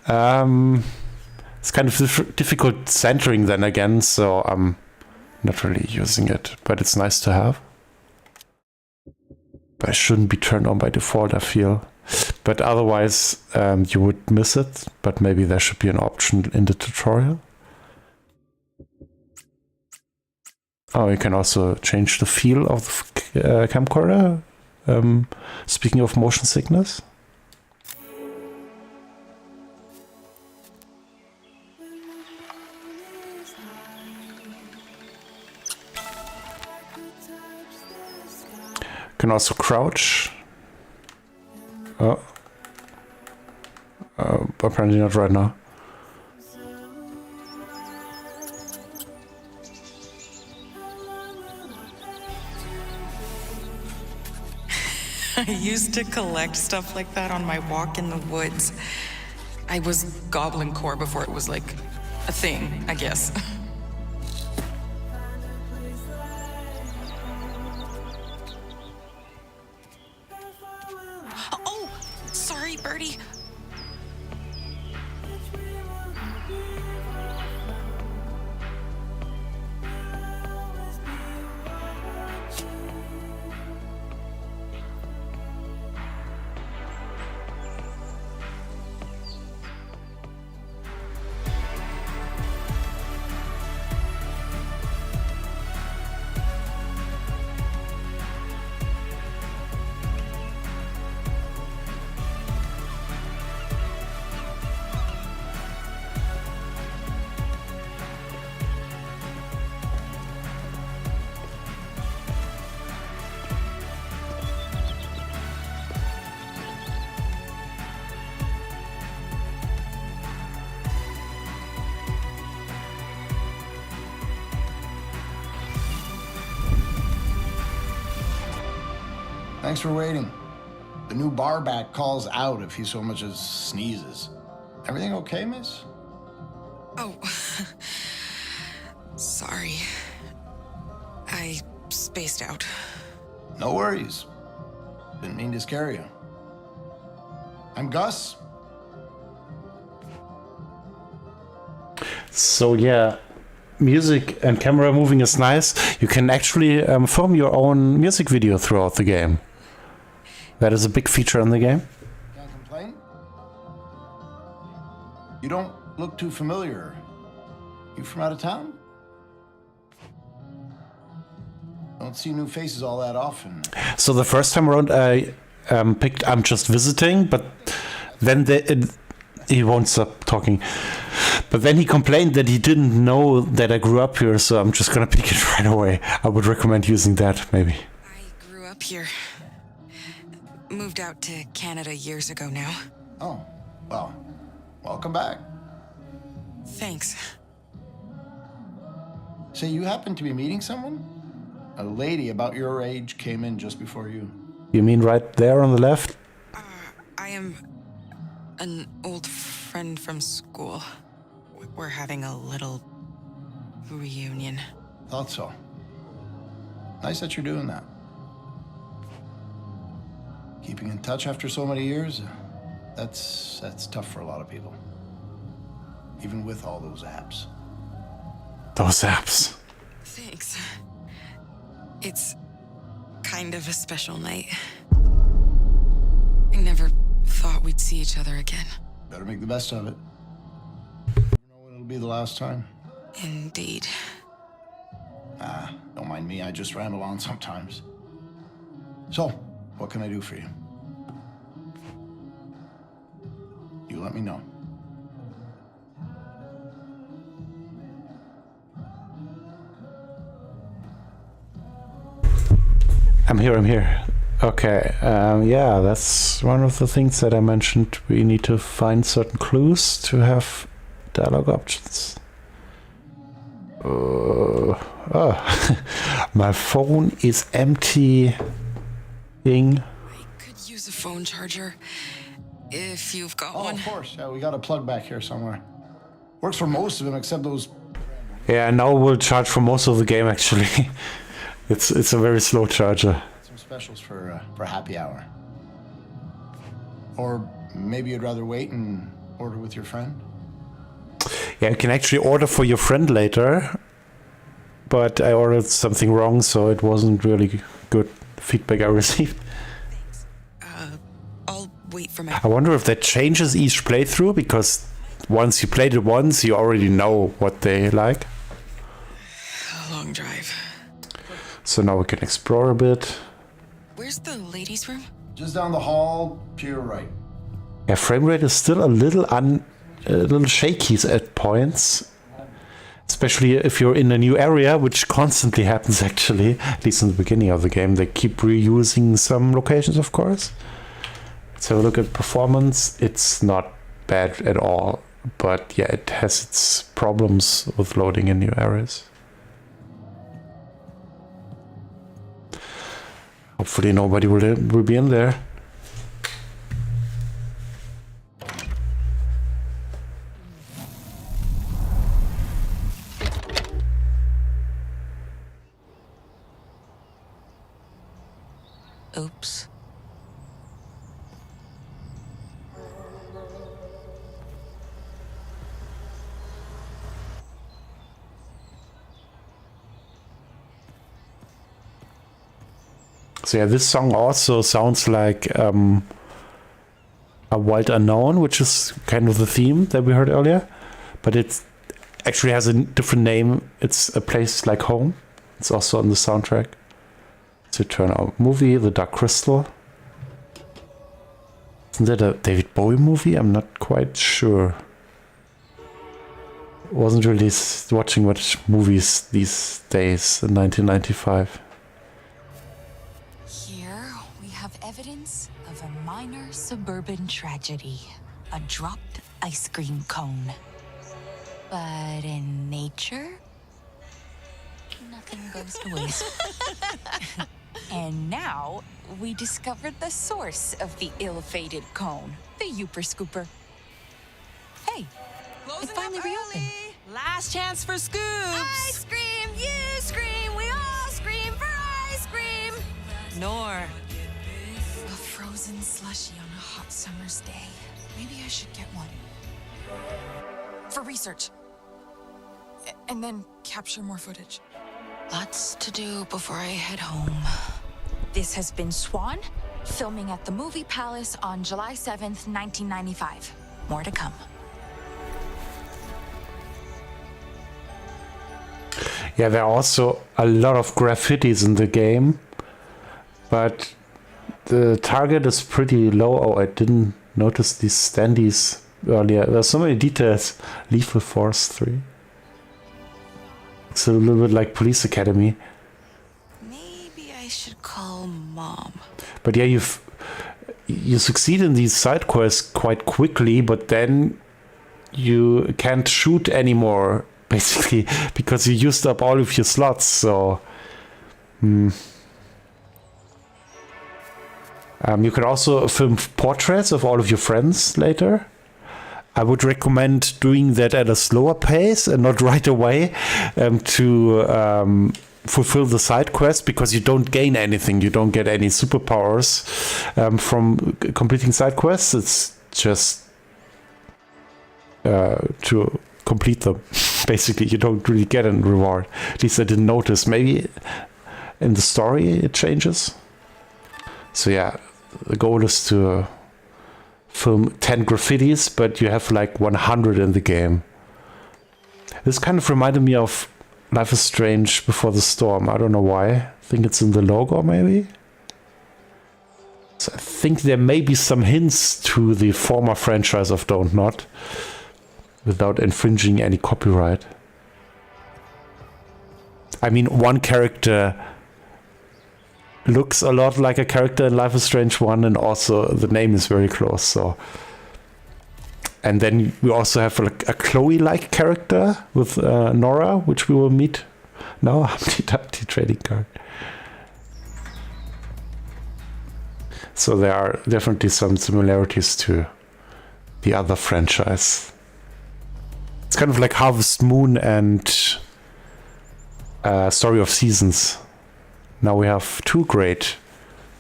It's kind of difficult centering then again, so I'm not really using it. But it's nice to have. But it shouldn't be turned on by default, I feel. But otherwise, you would miss it. But maybe there should be an option in the tutorial. Oh, you can also change the feel of the camcorder. Speaking of motion sickness. You can also crouch. Oh. Apparently not right now. I used to collect stuff like that on my walk in the woods. I was Goblin Core before it was like a thing, I guess. Oh, sorry, Birdie. Thanks for waiting. The new barback calls out if he so much as sneezes. Everything okay, miss? Oh, sorry. I spaced out. No worries. Didn't mean to scare you. I'm Gus. So yeah, music and camera moving is nice. You can actually film your own music video throughout the game. That is a big feature in the game. Can't complain? You don't look too familiar. You from out of town? Don't see new faces all that often. So the first time around I picked I'm just visiting, but then he won't stop talking. But then he complained that he didn't know that I grew up here, so I'm just gonna pick it right away. I would recommend using that, maybe. I grew up here. Moved out to Canada years ago now. Oh, well, welcome back. Thanks. Say, you happen to be meeting someone? A lady about your age came in just before you. You mean right there on the left? I am an old friend from school. We're having a little reunion. Thought so. Nice that you're doing that. Keeping in touch after so many years, that's tough for a lot of people. Even with all those apps. Those apps. Thanks. It's kind of a special night. I never thought we'd see each other again. Better make the best of it. You never know when it'll be the last time. Indeed. Don't mind me, I just ramble on sometimes. So, what can I do for you? You let me know. I'm here. Okay, yeah, that's one of the things that I mentioned. We need to find certain clues to have dialogue options. My phone is emptying. I could use a phone charger if you've got Oh, one. of course. Yeah, we got a plug back here somewhere. Works for most of them except those. Yeah, now we'll charge for most of the game actually. It's a very slow charger. Some specials for happy hour. Or maybe you'd rather wait and order with your friend? Yeah, you can actually order for your friend later. But I ordered something wrong, so it wasn't really good feedback I received. I'll wait for my... I wonder if that changes each playthrough, because once you played it once, you already know what they like. A long drive. So now we can explore a bit. Where's the ladies' room? Just down the hall, to your right. Yeah, frame rate is still a little shaky at points. Especially if you're in a new area, which constantly happens actually, at least in the beginning of the game. They keep reusing some locations, of course. Let's have a look at performance. It's not bad at all, but yeah, it has its problems with loading in new areas. Hopefully nobody will be in there. Oops. So yeah, this song also sounds like a Wild Unknown, which is kind of the theme that we heard earlier, but it actually has a different name. It's A Place Like Home. It's also on the soundtrack. To turn out movie, The Dark Crystal. Isn't that a David Bowie movie? I'm not quite sure. Wasn't really watching much movies these days in 1995. Here we have evidence of a minor suburban tragedy. A dropped ice cream cone. But in nature, nothing goes to waste. And now we discovered the source of the ill-fated cone, the Yooper Scooper. Hey, it finally reopened. Last chance for scoops. Ice cream, you scream, we all scream for ice cream. Nor. A frozen slushie on a hot summer's day. Maybe I should get one. For research. And then capture more footage. Lots to do before I head home. This has been Swan, filming at the Movie Palace on July 7th, 1995. More to come. Yeah, there are also a lot of graffitis in the game, but the target is pretty low. Oh, I didn't notice these standees earlier. There's so many details. Lethal Force 3. It's a little bit like Police Academy. Maybe I should call Mom. But yeah, you succeed in these side quests quite quickly, but then you can't shoot anymore, basically, because you used up all of your slots. So you can also film portraits of all of your friends later. I would recommend doing that at a slower pace and not right away to fulfill the side quest, because you don't gain anything. You don't get any superpowers from completing side quests. It's just to complete them. Basically, you don't really get a reward. At least I didn't notice. Maybe in the story it changes. So yeah, the goal is to film 10 graffitis, but you have like 100 in the game. This kind of reminded me of Life is Strange Before the Storm. I don't know why. I think it's in the logo, maybe. So I think there may be some hints to the former franchise of Don't Nod, without infringing any copyright. I mean, one character looks a lot like a character in Life is Strange 1, and also the name is very close, so And then we also have like a Chloe-like character with Nora, which we will meet now. Humpty Dumpty trading card. So there are definitely some similarities to the other franchise. It's kind of like Harvest Moon and Story of Seasons. Now we have two great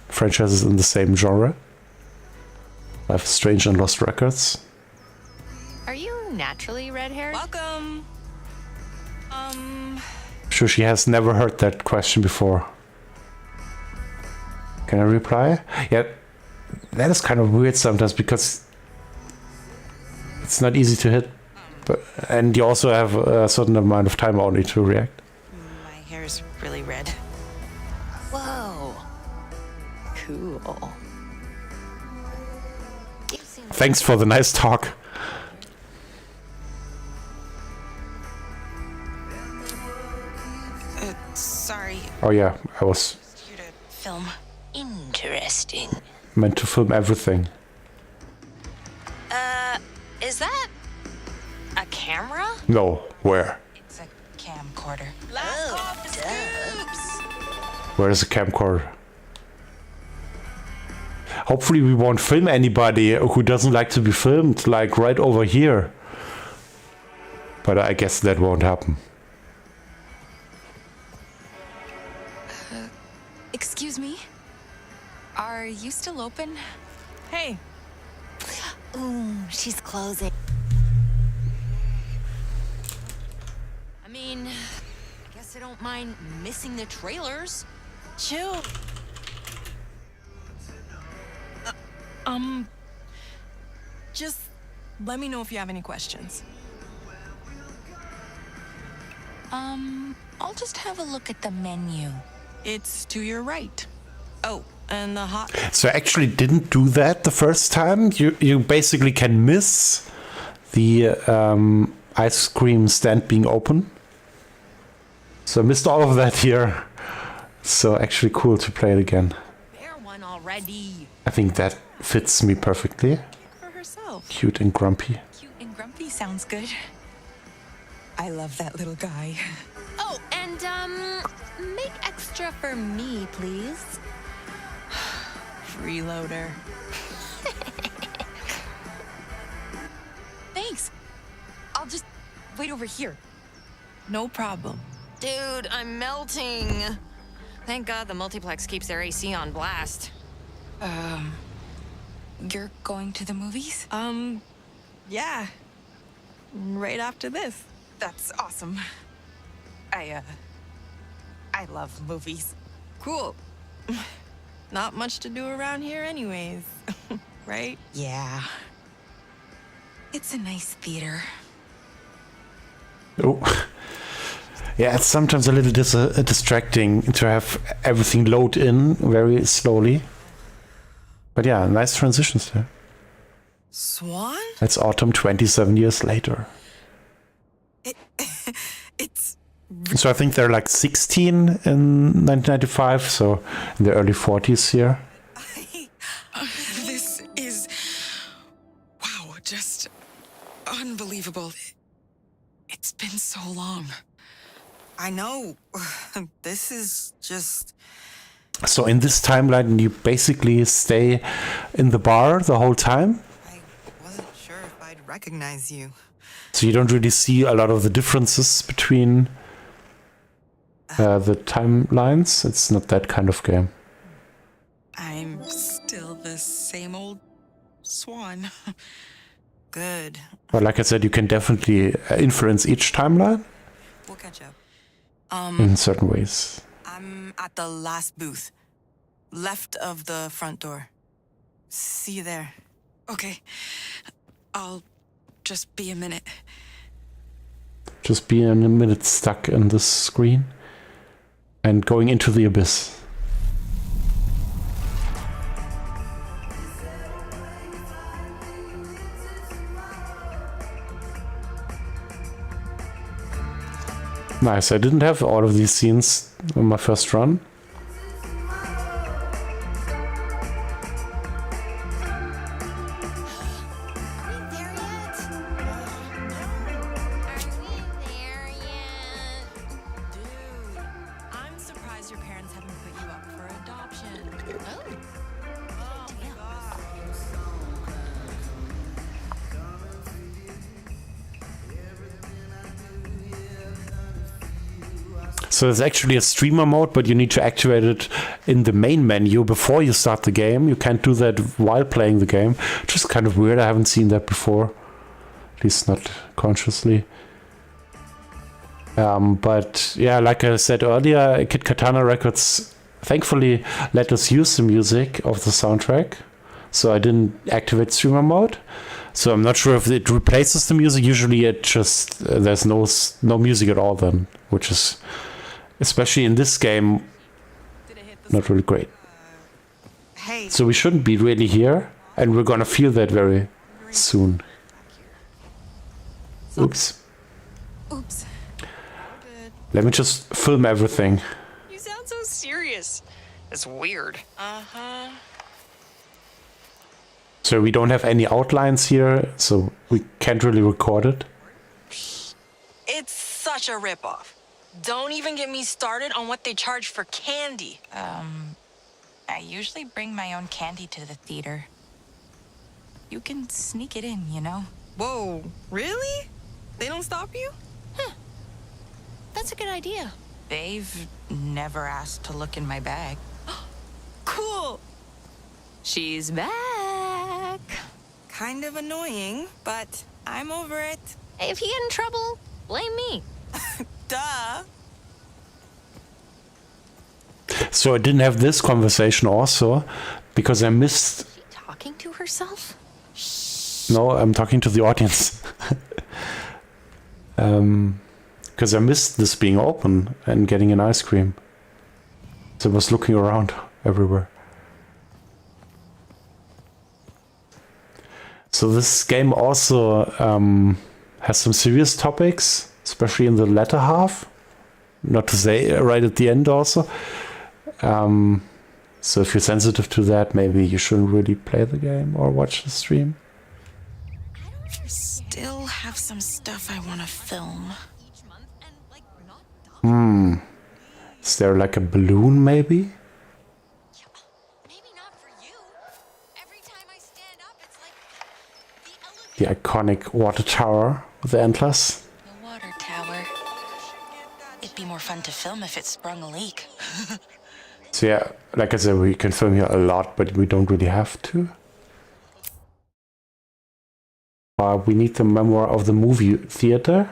franchises in the same genre. I have Strange and Lost Records. Are you naturally red-haired? Welcome. I'm sure she has never heard that question before. Can I reply? Yeah, that is kind of weird sometimes because it's not easy to hit. And you also have a certain amount of time only to react. My hair's really red. Whoa. Cool. Thanks for the nice talk. Sorry. Oh yeah, I was Here to film. Interesting. meant to film everything. Is that a camera? No, where? It's a camcorder. Where is the camcorder? Hopefully we won't film anybody who doesn't like to be filmed, like right over here. But I guess that won't happen. Excuse me? Are you still open? Hey. Ooh, she's closing. I mean, I guess I don't mind missing the trailers. Chill. Just let me know if you have any questions. I'll just have a look at the menu. It's to your right. Oh, and the hot... So I actually didn't do that the first time. You basically can miss the ice cream stand being open. So I missed all of that here. So actually cool to play it again. Bear one already. I think that fits me perfectly. for herself. Cute and grumpy. Cute and grumpy sounds good. I love that little guy. Oh, and make extra for me, please. Freeloader. Thanks. I'll just wait over here. No problem. Dude, I'm melting. Thank God the multiplex keeps their AC on blast. You're going to the movies? Yeah. Right after this. That's awesome. I love movies. Cool. Not much to do around here anyways. Right? Yeah. It's a nice theater. Oh. Yeah, it's sometimes a little distracting to have everything load in very slowly. But yeah, nice transitions there. Swan? It's autumn 27 years later. It's... So I think they're like 16 in 1995, so in the early 40s here. This is... Wow, just unbelievable. It's been so long. I know. This is just... So in this timeline, you basically stay in the bar the whole time. I wasn't sure if I'd recognize you. So you don't really see a lot of the differences between the timelines. It's not that kind of game. I'm still the same old Swan. Good. But like I said, you can definitely influence each timeline We'll catch up. in certain ways. I'm at the last booth. Left of the front door. See you there. Okay. I'll just be a minute. Just being a minute stuck in this screen and going into the abyss. Nice, I didn't have all of these scenes in my first run. Are we there yet? So there's actually a streamer mode, but you need to activate it in the main menu before you start the game. You can't do that while playing the game, which is kind of weird. I haven't seen that before, at least not consciously. But yeah, like I said earlier, Katana Records thankfully let us use the music of the soundtrack. So I didn't activate streamer mode. So I'm not sure if it replaces the music. Usually it just, there's no music at all then, which is, especially in this game, not really great. Hey. So we shouldn't be really here, and we're gonna feel that very soon. Oops. Oops. Let me just film everything. You sound so serious. It's weird. Uh-huh. So we don't have any outlines here, so we can't really record it. It's such a ripoff. Don't even get me started on what they charge for candy. I usually bring my own candy to the theater. You can sneak it in, you know? Whoa, really? They don't stop you? That's a good idea. They've never asked to look in my bag. Cool. She's back. Kind of annoying, but I'm over it. If you get in trouble, blame me. Duh. So I didn't have this conversation also, because I missed... Is she talking to herself? No, I'm talking to the audience. Because I missed this being open and getting an ice cream. So I was looking around everywhere. So this game also has some serious topics, especially in the latter half. Not to say right at the end also. So if you're sensitive to that, maybe you shouldn't really play the game or watch the stream. Still have some stuff I want to film. Is there like a balloon maybe? Maybe not for you. Every time I stand up, it's like the elevator. The iconic water tower with the antlers. The water tower. It'd be more fun to film if it sprung a leak. So yeah, like I said, we can film here a lot, but we don't really have to. We need the memoir of the movie theater.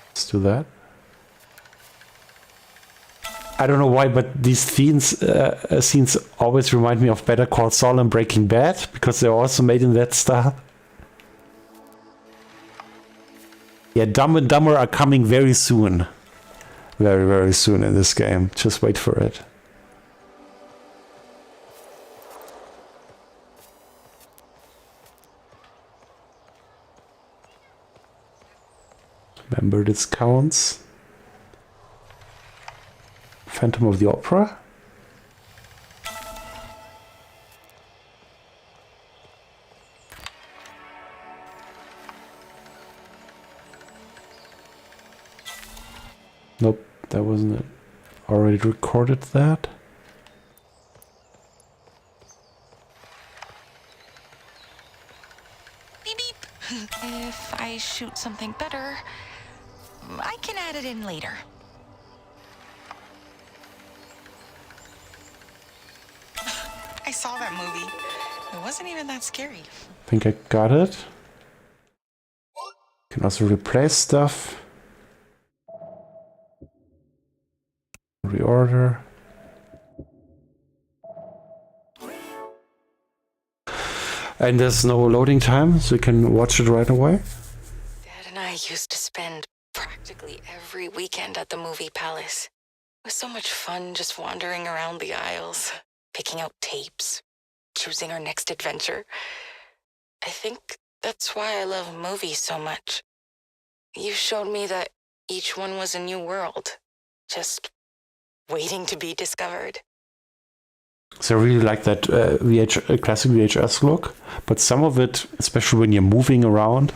Let's do that. I don't know why, but these scenes always remind me of Better Call Saul and Breaking Bad, because they're also made in that style. Yeah, Dumb and Dumber are coming very soon. Very, very soon in this game. Just wait for it. Member discounts. Phantom of the Opera. Nope, that wasn't it. Already recorded that. Beep beep. If I shoot something better, I can add it in later. I saw that movie. It wasn't even that scary. I think I got it. Can also replace stuff. Reorder. And there's no loading time, so you can watch it right away. Dad and I used to spend practically every weekend at the movie palace. It was so much fun just wandering around the aisles, picking out tapes, choosing our next adventure. I think that's why I love movies so much. You showed me that each one was a new world, just waiting to be discovered. So I really like that classic VHS look, but some of it, especially when you're moving around,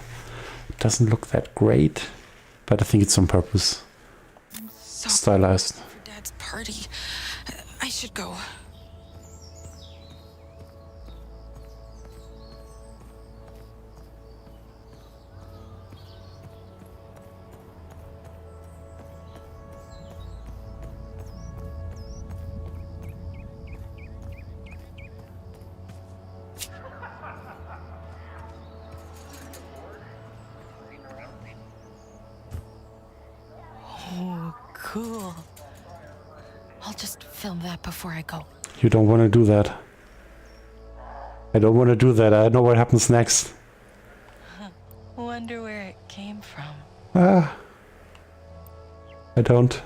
it doesn't look that great. But I think it's on purpose. So Stylized. for Dad's party. I should go. Cool. I'll just film that before I go. You don't want to do that. I don't want to do that. I know what happens next. Wonder where it came from. Ah. I don't.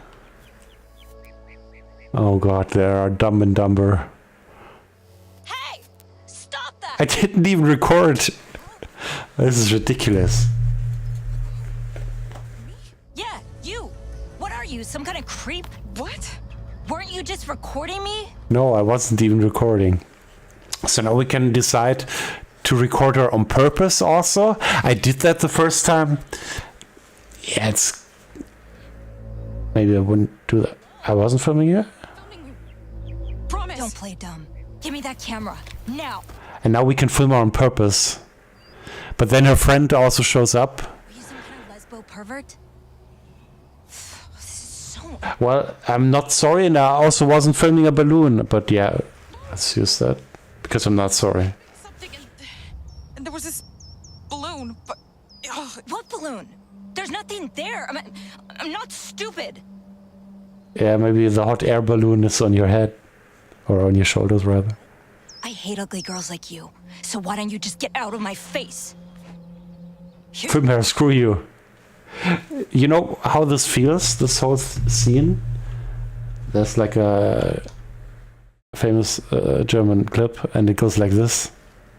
Oh god, there are Dumb and Dumber. Hey! Stop that! I didn't even record. This is ridiculous. Yeah, you! What are you, some kind of creep? What? Weren't you just recording me? No, I wasn't even recording. So now we can decide to record her on purpose also. I did that the first time. Yeah, it's... Maybe I wouldn't do that. I wasn't filming you? Promise! Don't play dumb. Give me that camera, now! And now we can film her on purpose. But then her friend also shows up. Are you some kind of lesbo pervert? This is so... Well, I'm not sorry, and I also wasn't filming a balloon. But yeah, let's use that. Because I'm not sorry. Something and there was this balloon, but What balloon? There's nothing there. I'm not stupid. Yeah, maybe the hot air balloon is on your head. Or on your shoulders, rather. I hate ugly girls like you. So why don't you just get out of my face? Film her, screw you. You know how this feels, this whole scene? There's like a famous German clip, and it goes like this.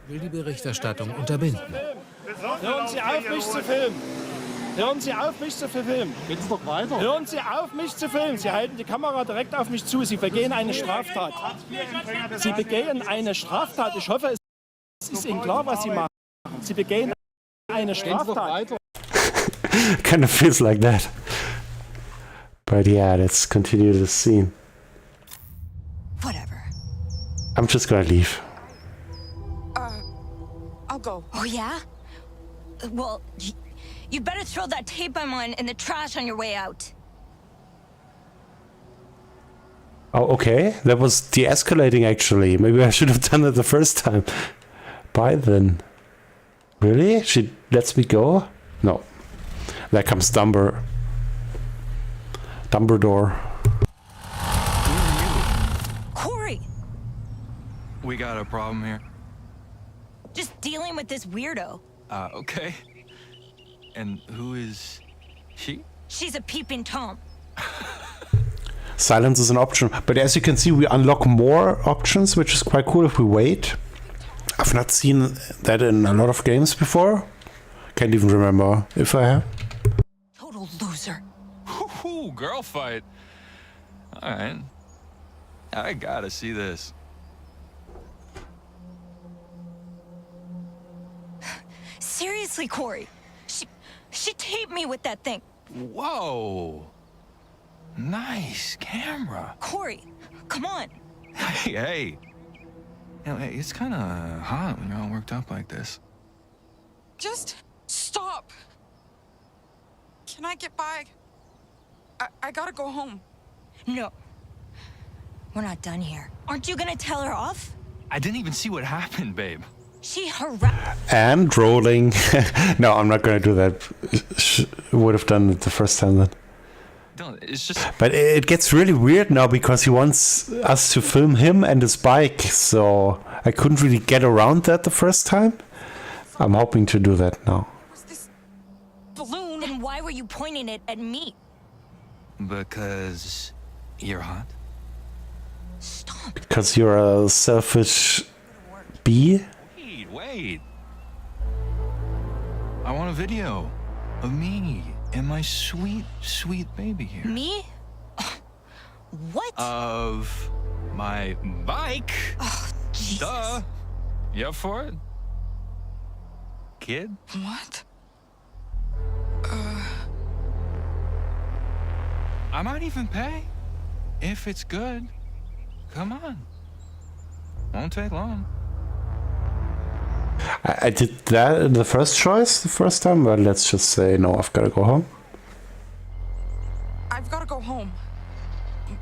Will die Berichterstattung unterbinden. Hören Sie auf, mich zu filmen! Hören Sie auf, mich zu filmen! Geht's doch weiter? Hören Sie auf, mich zu filmen! Sie halten die Kamera direkt auf mich zu. Sie begehen eine Straftat. Sie begehen eine Straftat. Ich hoffe, es ist Ihnen klar, was Sie machen. Sie begehen eine Straftat. Kind of feels like that. But yeah, let's continue this scene. Whatever. I'm just gonna leave. I'll go. Oh, yeah? Well, you better throw that tape I'm on in the trash on your way out. Oh, okay. That was de-escalating, actually. Maybe I should have done it the first time. Bye, then. Really? She lets me go? No. There comes Dumbledore. Corey! We got a problem here. Just dealing with this weirdo. Okay. And who is she? She's a peeping Tom. Silence is an option. But as you can see, we unlock more options, which is quite cool if we wait. I've not seen that in a lot of games before. Can't even remember if I have. Total loser. Ooh, girl fight. All right. I gotta see this. Seriously, Corey. She taped me with that thing. Whoa. Nice camera. Corey, come on. Hey. You know, it's kind of hot when you're all worked up like this. Just stop. Can I get by? I gotta go home. No. We're not done here. Aren't you gonna tell her off? I didn't even see what happened, babe. She harassed. And rolling. No, I'm not gonna do that. Would have done it the first time then. Don't, it's just... But it gets really weird now because he wants us to film him and his bike, so I couldn't really get around that the first time. I'm hoping to do that now. What's this balloon? Then why were you pointing it at me? Because you're hot? Stop. Because you're a selfish bee? Wait. I want a video of me and my sweet, sweet baby here. Me? What? Of my bike. Oh, Jesus. Duh. You up for it? Kid? What? I might even pay. If it's good. Come on. Won't take long. I did that in the first choice the first time, but let's just say no, I've got to go home. I've gotta go home.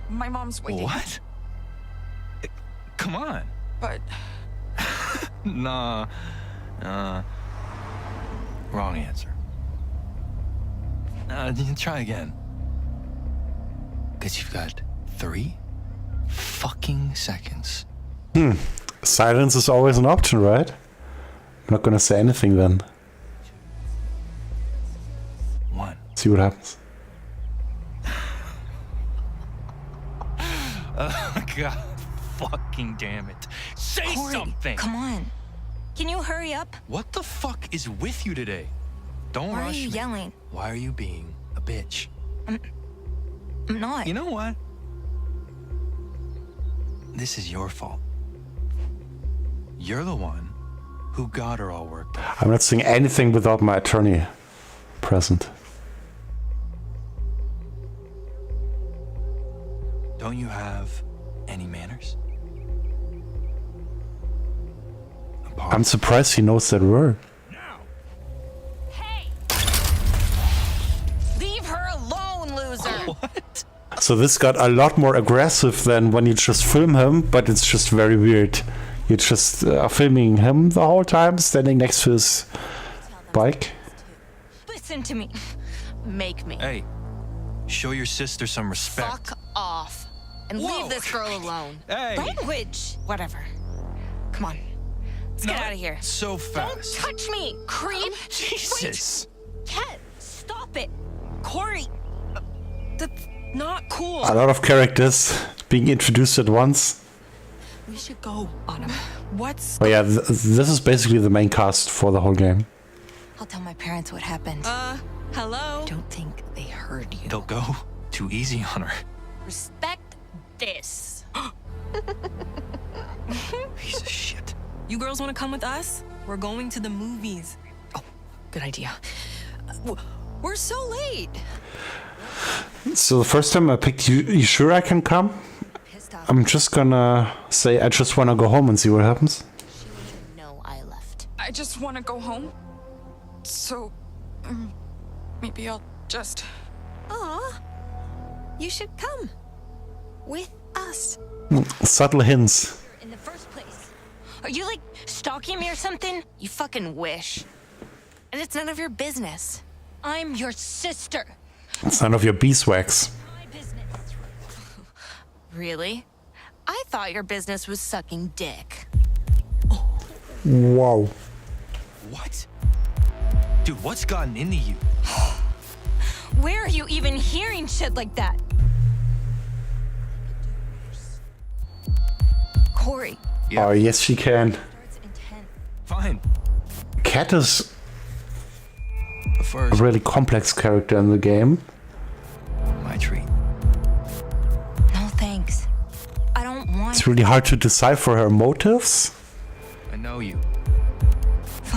My mom's waiting. What? Come on. But Nah. Wrong answer. Try again. Because you've got 3 fucking seconds. Silence is always an option, right? I'm not gonna say anything then. 1. See what happens. Oh, God. Fucking damn it. Say Corey, something! come on. Can you hurry up? What the fuck is with you today? Don't Why are rush you me. yelling? Why are you being a bitch? I'm not. You know what? This is your fault. You're the one who got her all worked up. I'm not saying anything without my attorney present. Don't you have any manners? I'm surprised he knows that word. Hey! Leave her alone, loser! What? So this got a lot more aggressive than when you just film him, but it's just very weird. You're just filming him the whole time, standing next to his bike. Listen to me. Make me. Hey, show your sister some respect. Fuck off. And leave this girl alone. Hey! Language! Whatever. Come on. Let's get out of here. So Don't fast. touch me, creep! Jesus. Cat, stop it! Corey! That's not cool. A lot of characters being introduced at once. We should go, Autumn. What's... But yeah, this is basically the main cast for the whole game. I'll tell my parents what happened. Hello? Don't think they heard you. Don't go too easy on her. Respect this. Piece of shit. You girls want to come with us? We're going to the movies. Oh, good idea. We're so late. So the first time I picked you sure I can come? I'm just gonna say I just wanna go home and see what happens. No, I left. I just want to go home. So, maybe I'll just... Aw, you should come. With us. Subtle hints. In the first place. Are you like stalking me or something? You fucking wish. And it's none of your business. I'm your sister. It's none of your beeswax. My business. Really? I thought your business was sucking dick. Wow. What? Dude, what's gotten into you? Where are you even hearing shit like that? Corey. Oh, yes, she can. Fine. Cat is But a first, really complex character in the game. my treat. No thanks. I don't want. It's really hard to decipher her motives. I know you.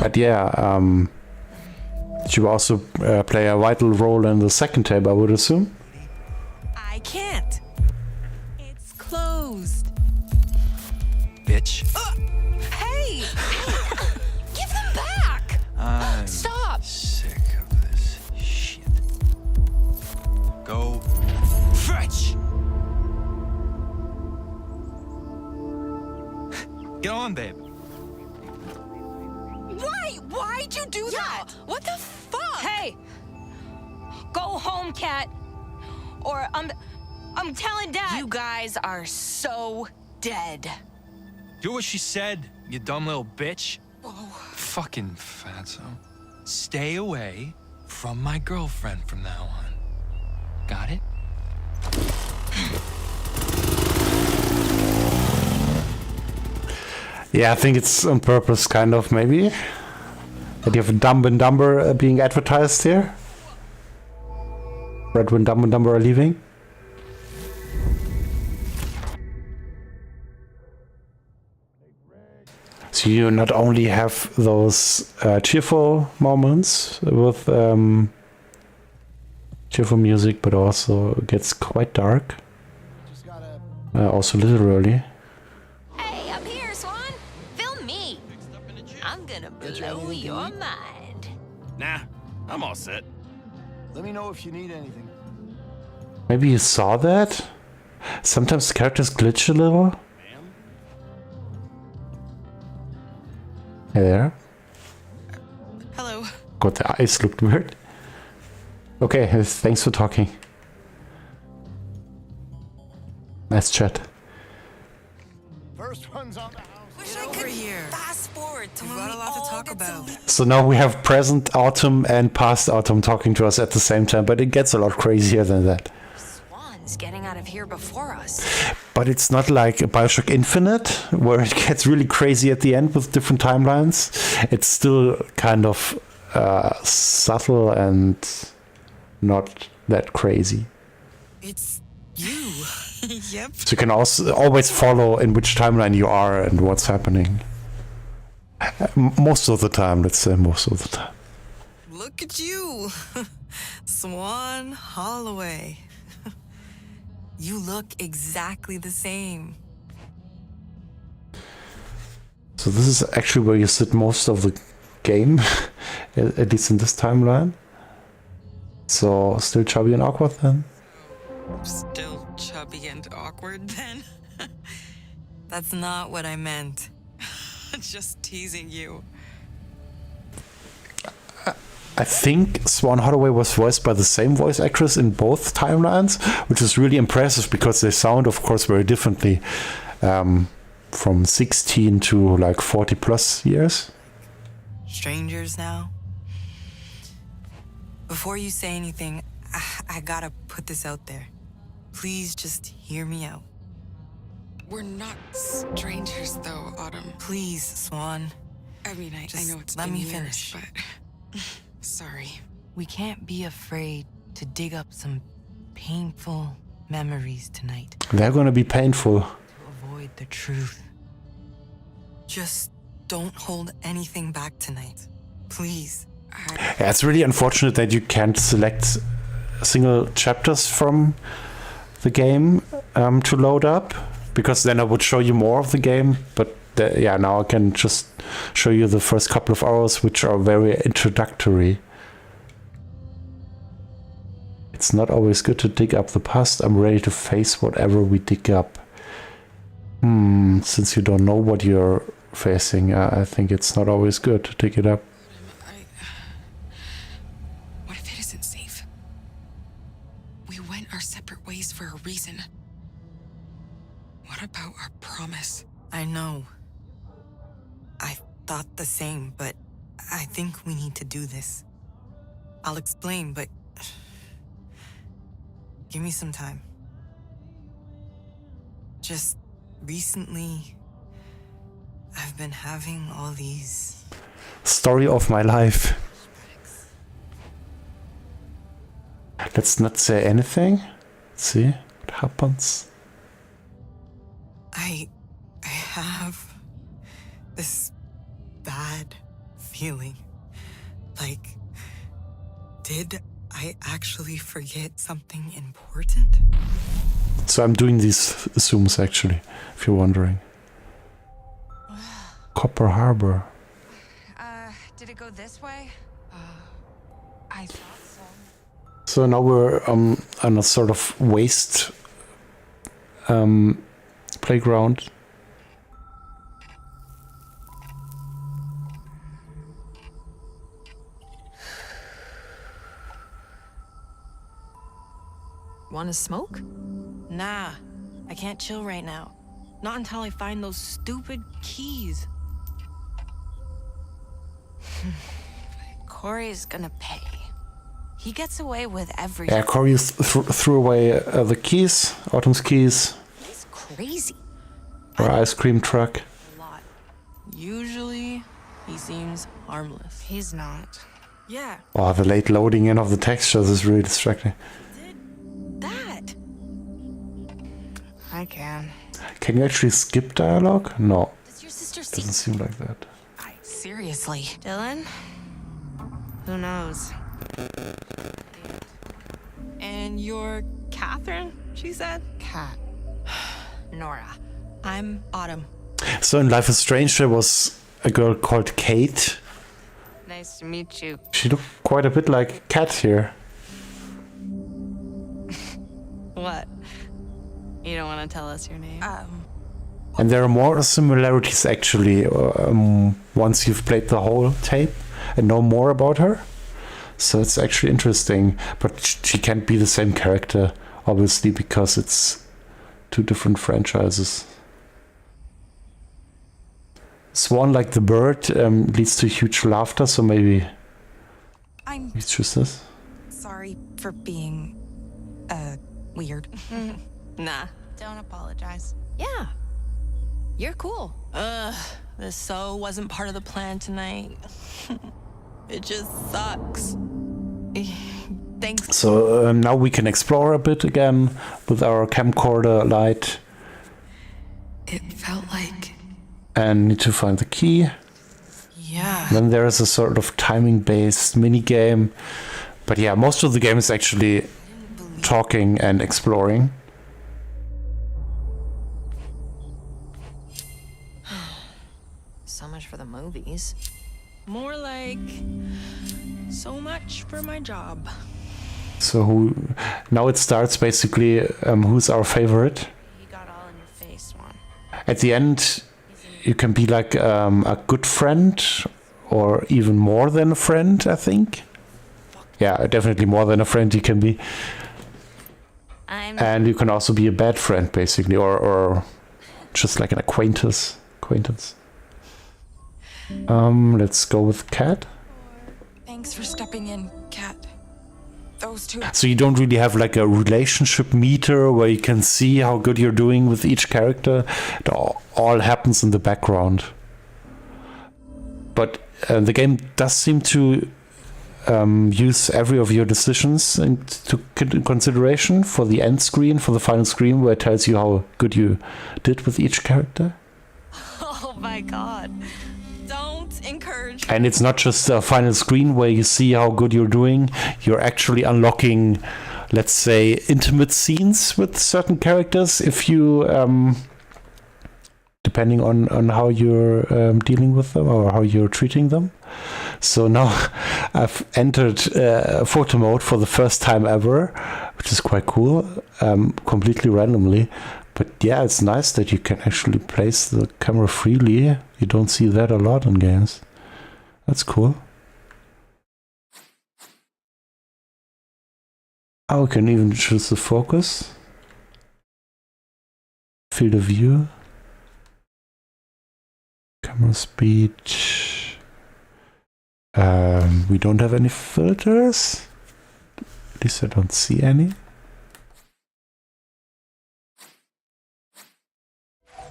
But yeah, she will also play a vital role in the second tape, I would assume. I can't. It's closed. Bitch. Hey! Give them back! I'm Stop! sick of this shit. Go fetch! Get on, babe. Why? Why'd you do that? What the fuck? Hey! Go home, Cat. Or I'm telling Dad. You guys are so dead. Do what she said, you dumb little bitch. Fucking fatso. Stay away from my girlfriend from now on. Got it? Yeah, I think it's on purpose, kind of, maybe. That you have Dumb and Dumber being advertised here. Right when Dumb and Dumber are leaving. So you not only have those cheerful moments with cheerful music, but also it gets quite dark. Also literally. Hey, up here, Swan. Film me. I'm gonna blow your mind. Nah, I'm all set. Let me know if you need anything. Maybe you saw that? Sometimes the characters glitch a little. Hey there. Hello. God, the eyes looked weird. Okay, thanks for talking. Nice chat. First one's on the house. Wish I could fast forward to when we a lot to talk about. So now we have present autumn and past autumn talking to us at the same time, but it gets a lot crazier than that. Swan's getting out of here before us. But it's not like Bioshock Infinite, where it gets really crazy at the end with different timelines. It's still kind of subtle and not that crazy. It's you. Yep. So you can also always follow in which timeline you are and what's happening. Most of the time, let's say most of the time. Look at you. Swan Holloway. You look exactly the same. So this is actually where you sit most of the game, at least in this timeline. So still chubby and awkward then? Still chubby and awkward then? That's not what I meant. Just teasing you. I think Swan Holloway was voiced by the same voice actress in both timelines, which is really impressive because they sound, of course, very differently from 16 to like 40 plus years. Strangers now? Before you say anything, I gotta put this out there. Please just hear me out. We're not strangers though, Autumn. Please, Swan. I mean, I know it's let me finish, but sorry. We can't be afraid to dig up some painful memories tonight. They're gonna be painful. To avoid the truth. Just don't hold anything back tonight. Please. Yeah, it's really unfortunate that you can't select single chapters from the game to load up, because then I would show you more of the game, but yeah, now I can just show you the first couple of hours, which are very introductory. It's not always good to dig up the past. I'm ready to face whatever we dig up. Since you don't know what you're facing, I think it's not always good to dig it up. What if it isn't safe? We went our separate ways for a reason. What about our promise? I know. I thought the same, but I think we need to do this. I'll explain, but give me some time. Just recently, I've been having all these... Story of my life. Let's not say anything. Let's see what happens. I have this bad feeling. Like, did I actually forget something important? So I'm doing these zooms actually, if you're wondering. Copper Harbor. Did it go this way? I thought so. So now we're on a sort of waste playground. Want to smoke? Nah, I can't chill right now. Not until I find those stupid keys. Corey's gonna pay. He gets away with everything. Yeah, Corey threw away the keys, Autumn's keys. He's crazy. Our ice cream truck. A lot. Usually, he seems harmless. He's not. Yeah. Oh, the late loading in of the textures is really distracting. That. I can. Can you actually skip dialogue? No. Does your sister see? Doesn't seem like that. Seriously, Dylan? Who knows? And you're Catherine, she said? Cat. Nora. I'm Autumn. So in Life is Strange there was a girl called Kate. Nice to meet you. She looked quite a bit like Kat here. What? You don't want to tell us your name? And there are more similarities actually once you've played the whole tape and know more about her. So it's actually interesting, but she can't be the same character obviously because it's two different franchises. Swan like the bird leads to huge laughter, so maybe we choose this. Sorry for being, weird. Nah. Don't apologize. Yeah. You're cool. This so wasn't part of the plan tonight. It just sucks. Thanks. So now we can explore a bit again with our camcorder light. It felt like... And need to find the key. Yeah. Then there is a sort of timing-based mini-game. But yeah, most of the game is actually talking and exploring. So much for the movies. More like so much for my job. So now it starts basically who's our favorite. You got all in your face, Swan. At the end, you can be like a good friend or even more than a friend, I think. Yeah, definitely more than a friend you can be. And you can also be a bad friend, basically, or just like an acquaintance. Let's go with Cat. Thanks for stepping in, Cat. Those two... So you don't really have like a relationship meter where you can see how good you're doing with each character. It all happens in the background. But the game does seem to use every of your decisions into consideration for the end screen, for the final screen, where it tells you how good you did with each character. Oh my god. Don't encourage. And it's not just a final screen where you see how good you're doing. You're actually unlocking, let's say, intimate scenes with certain characters if you, depending on how you're dealing with them or how you're treating them. So now I've entered photo mode for the first time ever, which is quite cool, completely randomly. But yeah, it's nice that you can actually place the camera freely. You don't see that a lot in games. That's cool. Oh, we can even choose the focus. Field of view. Camera speed. We don't have any filters. At least I don't see any.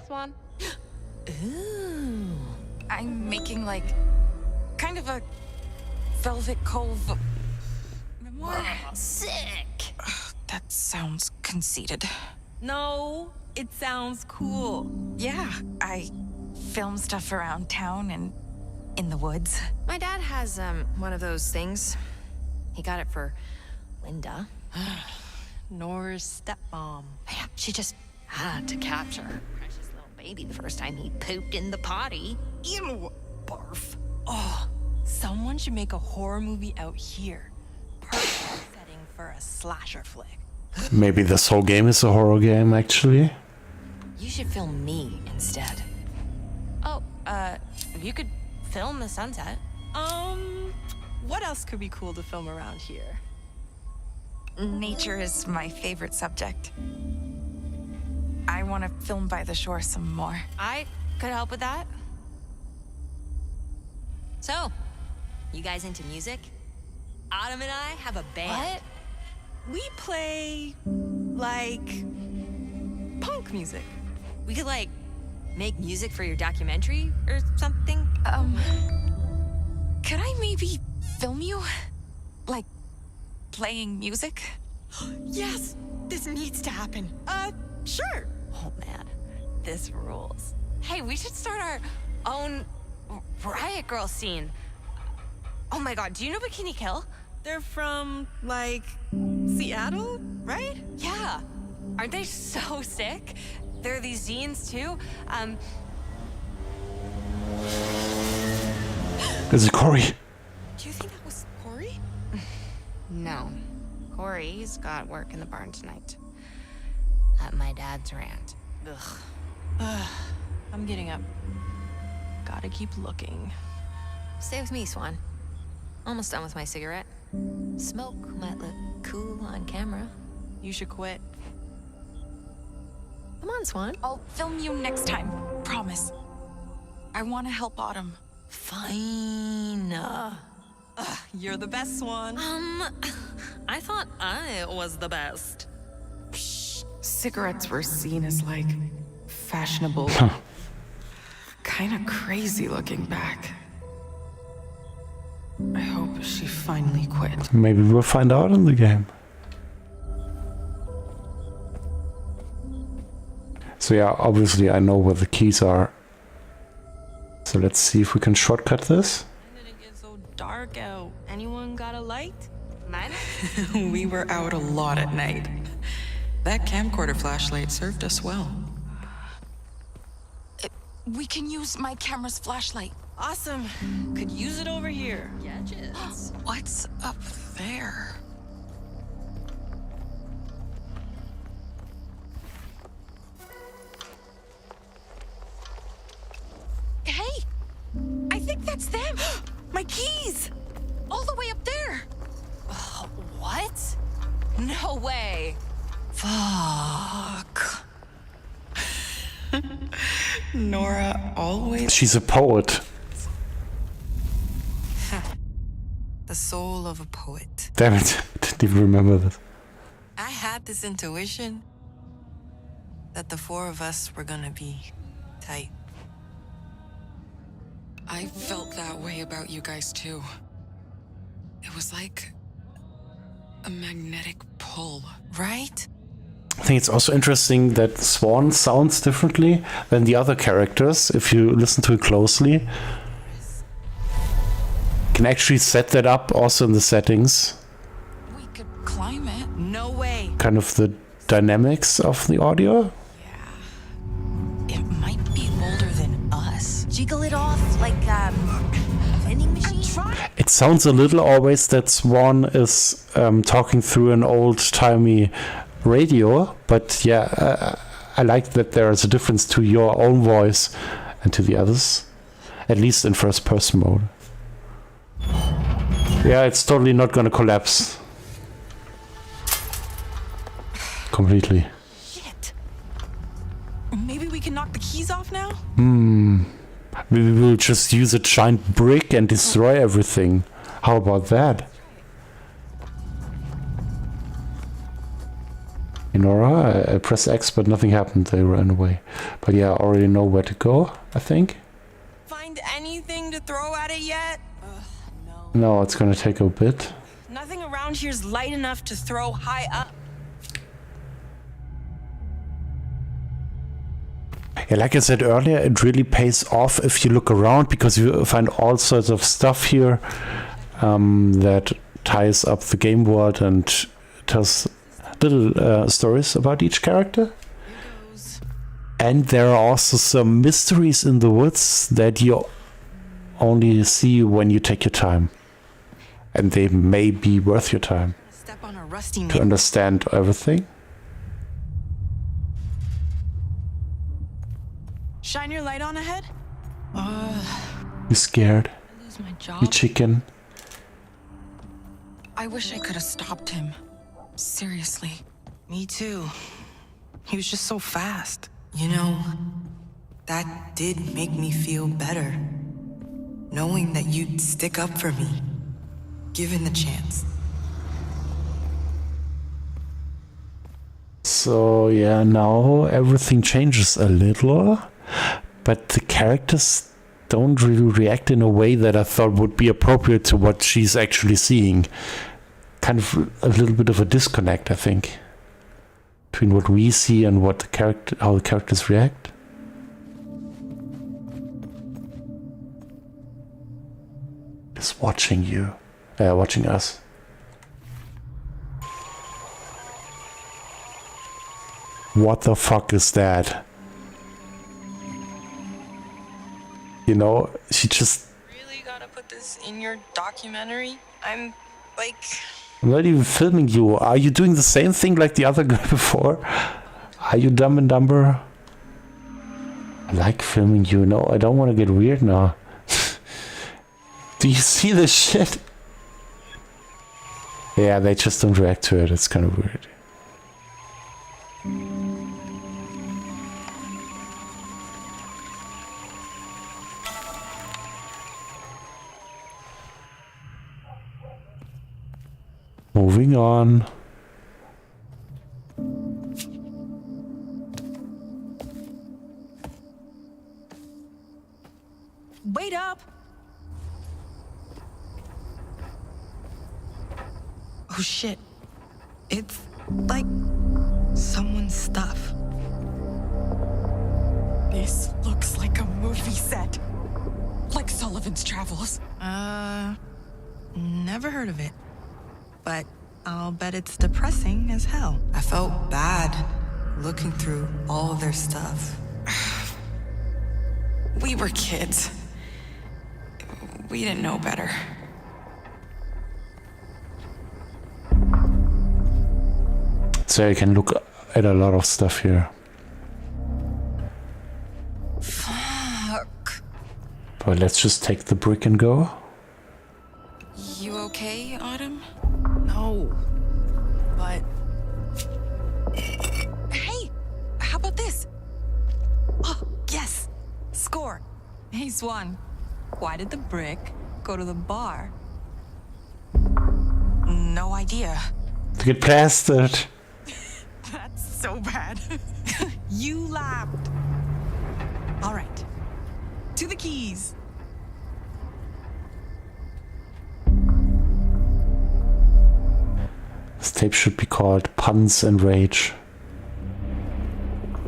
Swan. Ooh. I'm making like kind of a Velvet Cove memoir. Sick. That sounds conceited. No, it sounds cool. Yeah, I film stuff around town and in the woods. My dad has one of those things. He got it for Linda. Nora's stepmom. Yeah, she just had to capture her precious little baby the first time he pooped in the potty. Ew, barf. Oh, someone should make a horror movie out here. Perfect setting for a slasher flick. Maybe this whole game is a horror game, actually. You should film me instead. Oh, if you could film the sunset. What else could be cool to film around here? Nature is my favorite subject. I want to film by the shore some more. I could help with that. So, you guys into music? Autumn and I have a band. What? We play, like, punk music. We could, like, make music for your documentary or something? Could I maybe film you? Like, playing music? Yes! This needs to happen. Sure. Oh, man. This rules. Hey, we should start our own Riot Girl scene. Oh my god, do you know Bikini Kill? They're from, like, Seattle, right? Yeah. Aren't they so sick? There are these zines, too. Is it Corey? Do you think that was Corey? No. Corey's got work in the barn tonight. At my dad's rant. Ugh. I'm getting up. Gotta keep looking. Stay with me, Swan. Almost done with my cigarette. Smoke might look cool on camera. You should quit. Come on, Swan. I'll film you next time. Promise. I want to help Autumn. Fine. You're the best, Swan. I thought I was the best. Cigarettes were seen as, like, fashionable. Kind of crazy looking back. I hope she finally quit. Maybe we'll find out in the game. So yeah, obviously I know where the keys are. So let's see if we can shortcut this. When did it get so dark out? Anyone got a light? Man? We were out a lot at night. That camcorder flashlight served us well. We can use my camera's flashlight. Awesome. Could use it over here. Gadgets. What's up there? Hey! I think that's them! My keys! All the way up there! What? No way! Fuck. Nora always... She's a poet. The soul of a poet. Damn it, I didn't even remember this. I had this intuition that the four of us were gonna be tight. I felt that way about you guys too. It was like a magnetic pull, right? I think it's also interesting that Swan sounds differently than the other characters. If you listen to it closely, you can actually set that up also in the settings. We could climb it. No way. Kind of the dynamics of the audio. It might be older than us. Jiggle it off like a vending machine? It sounds a little always that Swan is talking through an old-timey radio, but yeah, I like that there is a difference to your own voice and to the others, at least in first-person mode. Yeah, it's totally not gonna collapse. Completely. Shit. Maybe we can knock the keys off now? Maybe we'll just use a giant brick and destroy everything. How about that? Nora, I press X, but nothing happened. They ran away. But yeah, I already know where to go, I think. Find anything to throw at it yet? No, it's gonna take a bit. Nothing around here's light enough to throw high up. Yeah, like I said earlier, it really pays off if you look around, because you find all sorts of stuff here that ties up the game world and tells little stories about each character. And there are also some mysteries in the woods that you only see when you take your time. And they may be worth your time Step on a rusty to understand everything. Shine your light on ahead? You scared? I lose my job. You chicken? I wish I could have stopped him. Seriously. Me too. He was just so fast. You know, that did make me feel better. Knowing that you'd stick up for me, given the chance. So yeah, now everything changes a little, but the characters don't really react in a way that I thought would be appropriate to what she's actually seeing. Kind of a little bit of a disconnect, I think, between what we see and what how the characters react. Just watching you, watching us. What the fuck is that? You know, she just... Really gotta put this in your documentary? I'm like... I'm not even filming you. Are you doing the same thing like the other guy before? Are you Dumb and Dumber? I like filming you. No, I don't want to get weird now. Do you see this shit? Yeah, they just don't react to it. It's kind of weird. Moving on. Wait up! Oh shit. It's like someone's stuff. This looks like a movie set. Like Sullivan's Travels. Never heard of it. But I'll bet it's depressing as hell. I felt bad looking through all their stuff. We were kids. We didn't know better. So you can look at a lot of stuff here. Fuck. But let's just take the brick and go. You okay, Autumn? No. But Hey, how about this? oh, yes. Score. Hey, Swan. Why did the brick go to the bar? No idea. To get blasted. That's so bad. You laughed. All right. To the keys. This tape should be called Puns and Rage.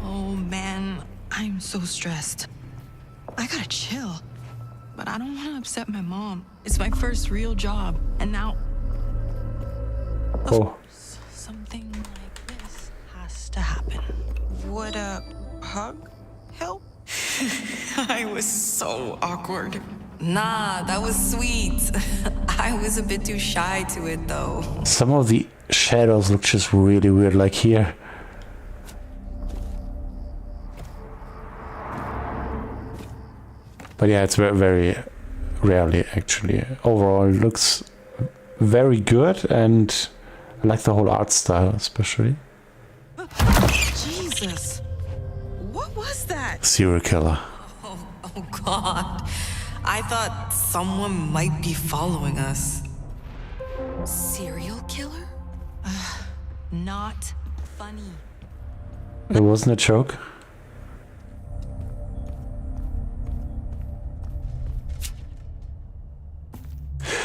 Oh man, I'm so stressed. I gotta chill. But I don't want to upset my mom. It's my first real job, and now Oh, something like this has to happen. Would a hug help? I was so awkward. Nah, that was sweet. I was a bit too shy to it though. some of the shadows look just really weird, like here. But yeah, it's very, very rarely actually. Overall, it looks very good, and I like the whole art style especially. Jesus. What was that? Serial killer. Oh god. I thought someone might be following us. Serial killer? Not funny. It wasn't a joke.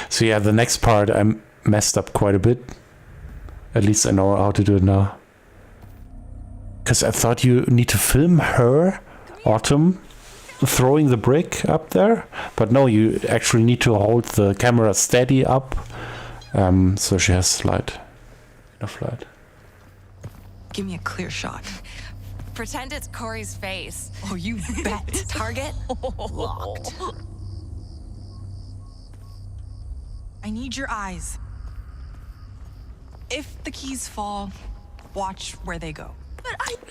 So yeah, the next part I messed up quite a bit. At least I know how to do it now. Because I thought you need to film her, Autumn, throwing the brick up there. But no, you actually need to hold the camera steady up. So she has enough light. Give me a clear shot. Pretend it's Corey's face. Oh, you bet. Target locked. I need your eyes. If the keys fall, watch where they go.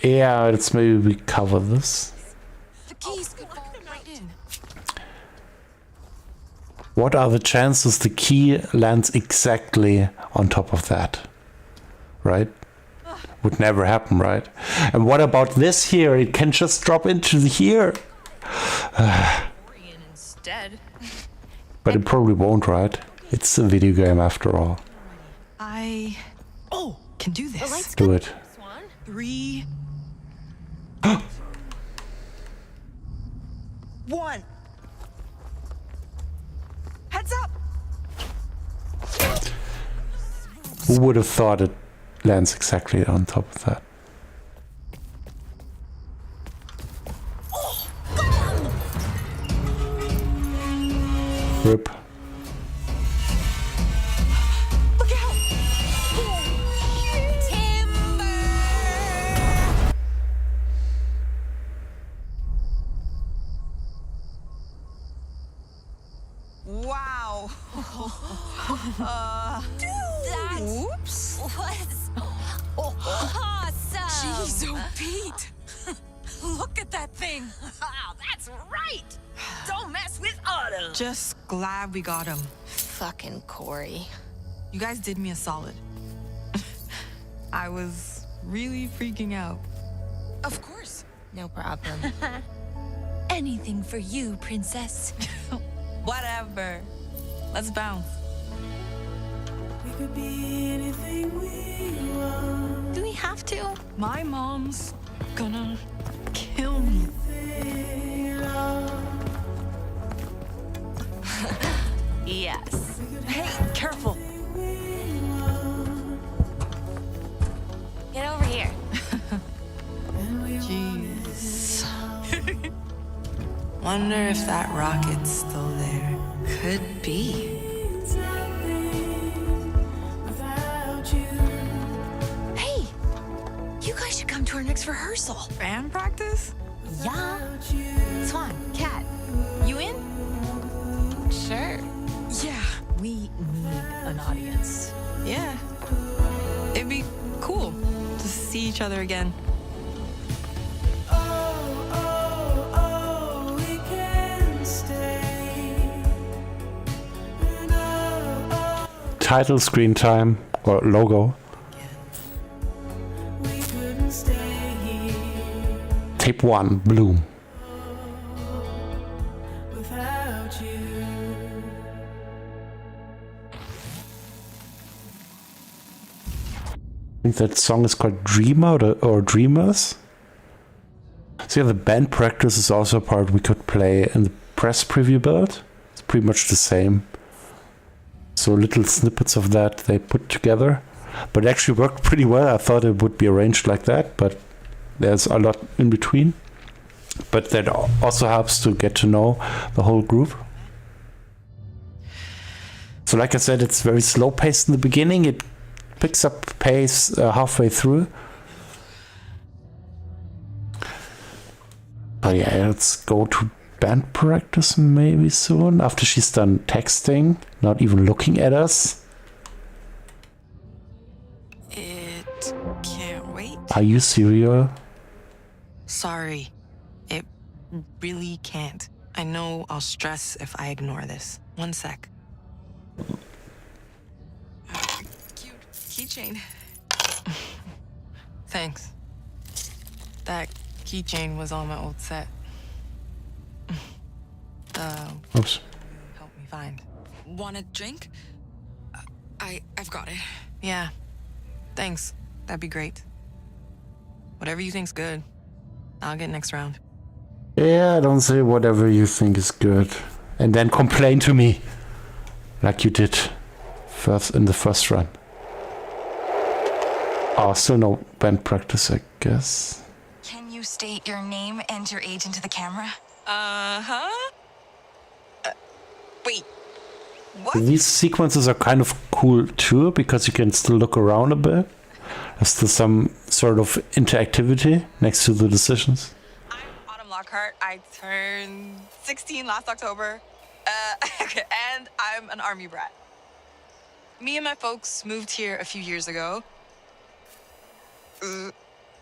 Yeah, let's maybe we cover this. The keys could fall right in. What are the chances the key lands exactly on top of that? Right? Would never happen, right? And what about this here? It can just drop into here. Instead. But it probably won't, right? It's a video game after all. I can do this. Do it. 3, 1. Heads up. Who would have thought it lands exactly on top of that? Rip. Look out! Wow. That Oops. was awesome. Jeez, oh Pete. Look at that thing. That's right. Don't mess with Autumn. Just glad we got him. Fucking Corey. You guys did me a solid. I was really freaking out. Of course. No problem. Anything for you, princess. Whatever. Let's bounce. We could be anything. My mom's gonna kill me. Yes. Hey, careful. Get over here. Jeez. Wonder if that rocket's still there. Could be. Hey, you guys should come to our next rehearsal. Band practice? Yeah. Swan, Kat, you in? Sure. Yeah. We need an audience. Yeah. It'd be cool to see each other again. Title screen time or logo. Tape 1, Bloom. I think that song is called Dreamer or Dreamers. So yeah, the band practice is also a part we could play in the press preview build. It's pretty much the same. So little snippets of that they put together. But it actually worked pretty well. I thought it would be arranged like that, but there's a lot in between. But that also helps to get to know the whole group. So like I said, it's very slow paced in the beginning. It picks up pace halfway through. But yeah, let's go to band practice maybe soon, after she's done texting, not even looking at us. It can't wait. Are you serious? Sorry. It really can't. I know I'll stress if I ignore this. One sec. Cute keychain. Thanks. That keychain was on my old set. Oops. Help me find. Want a drink? I've got it. Yeah. Thanks. That'd be great. Whatever you think's good. I'll get next round. Yeah, don't say whatever you think is good. And then complain to me. Like you did in the first run. Oh, still no band practice, I guess. Can you state your name and your age into the camera? Uh-huh. Wait. What? These sequences are kind of cool too, because you can still look around a bit. There's still some sort of interactivity next to the decisions. I'm Autumn Lockhart. I turned 16 last October. And I'm an army brat. Me and my folks moved here a few years ago.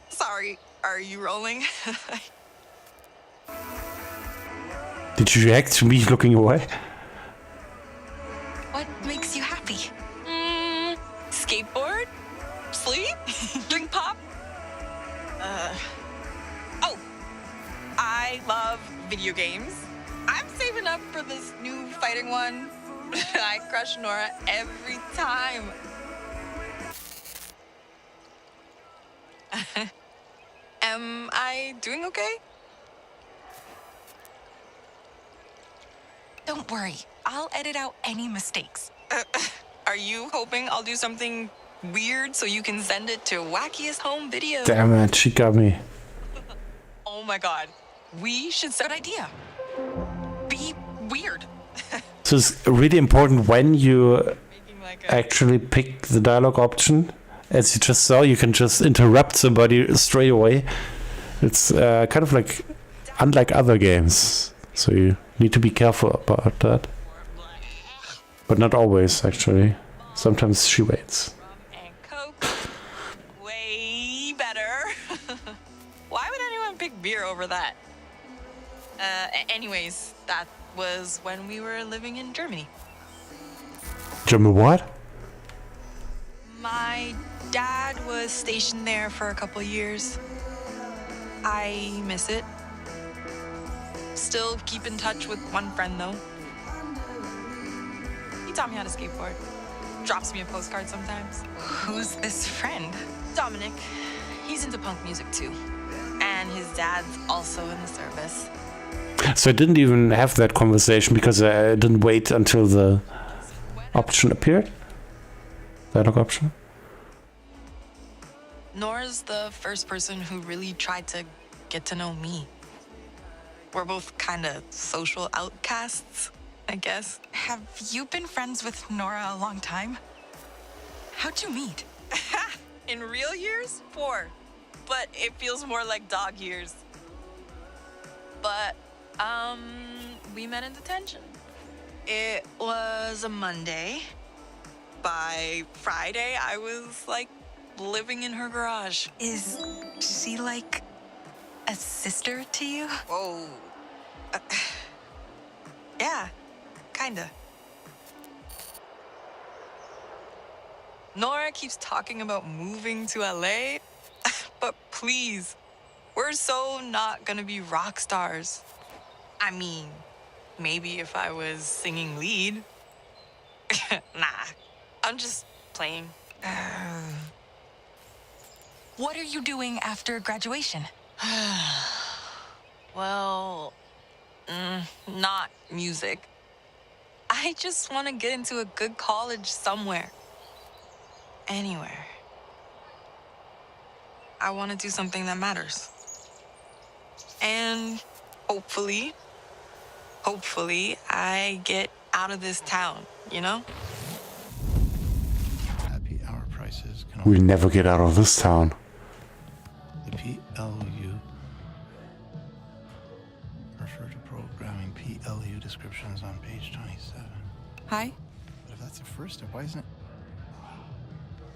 Sorry, are you rolling? Did you react to me looking away? What makes you happy? Skateboard? Sleep? Drink pop? Oh, I love video games. I'm saving up for this new fighting one. I crush Nora every time. Am I doing okay? Don't worry, I'll edit out any mistakes. Are you hoping I'll do something weird so you can send it to Wackiest Home Video? Damn it, she got me. Oh my god. We should set an idea. Be weird. So it's really important when you actually pick the dialogue option. As you just saw, you can just interrupt somebody straight away. It's kind of like unlike other games. So you need to be careful about that. But not always, actually. Sometimes she waits. And Coke. Way better. Why would anyone pick beer over that? Anyways, that was when we were living in Germany. German what? My dad was stationed there for a couple years. I miss it. Still keep in touch with one friend, though. He taught me how to skateboard. Drops me a postcard sometimes. Who's this friend? Dominic. He's into punk music too. And his dad's also in the service. So I didn't even have that conversation because I didn't wait until the option appeared. Dialogue option. Nora's the first person who really tried to get to know me. We're both kind of social outcasts, I guess. Have you been friends with Nora a long time? How'd you meet? In real years, 4. But it feels more like dog years. But, we met in detention. It was a Monday. By Friday, I was, like, living in her garage. Is she like a sister to you? Whoa. Yeah, kinda. Nora keeps talking about moving to LA, but please, we're so not gonna be rock stars. I mean, maybe if I was singing lead. Nah, I'm just playing. What are you doing after graduation? Well, not music. I just want to get into a good college somewhere. Anywhere. I want to do something that matters. And hopefully, I get out of this town, you know? Happy hour prices can We'll never get out of this town. The PLU. Refer to programming PLU descriptions on page 27. Hi. But if that's the first step, why isn't it?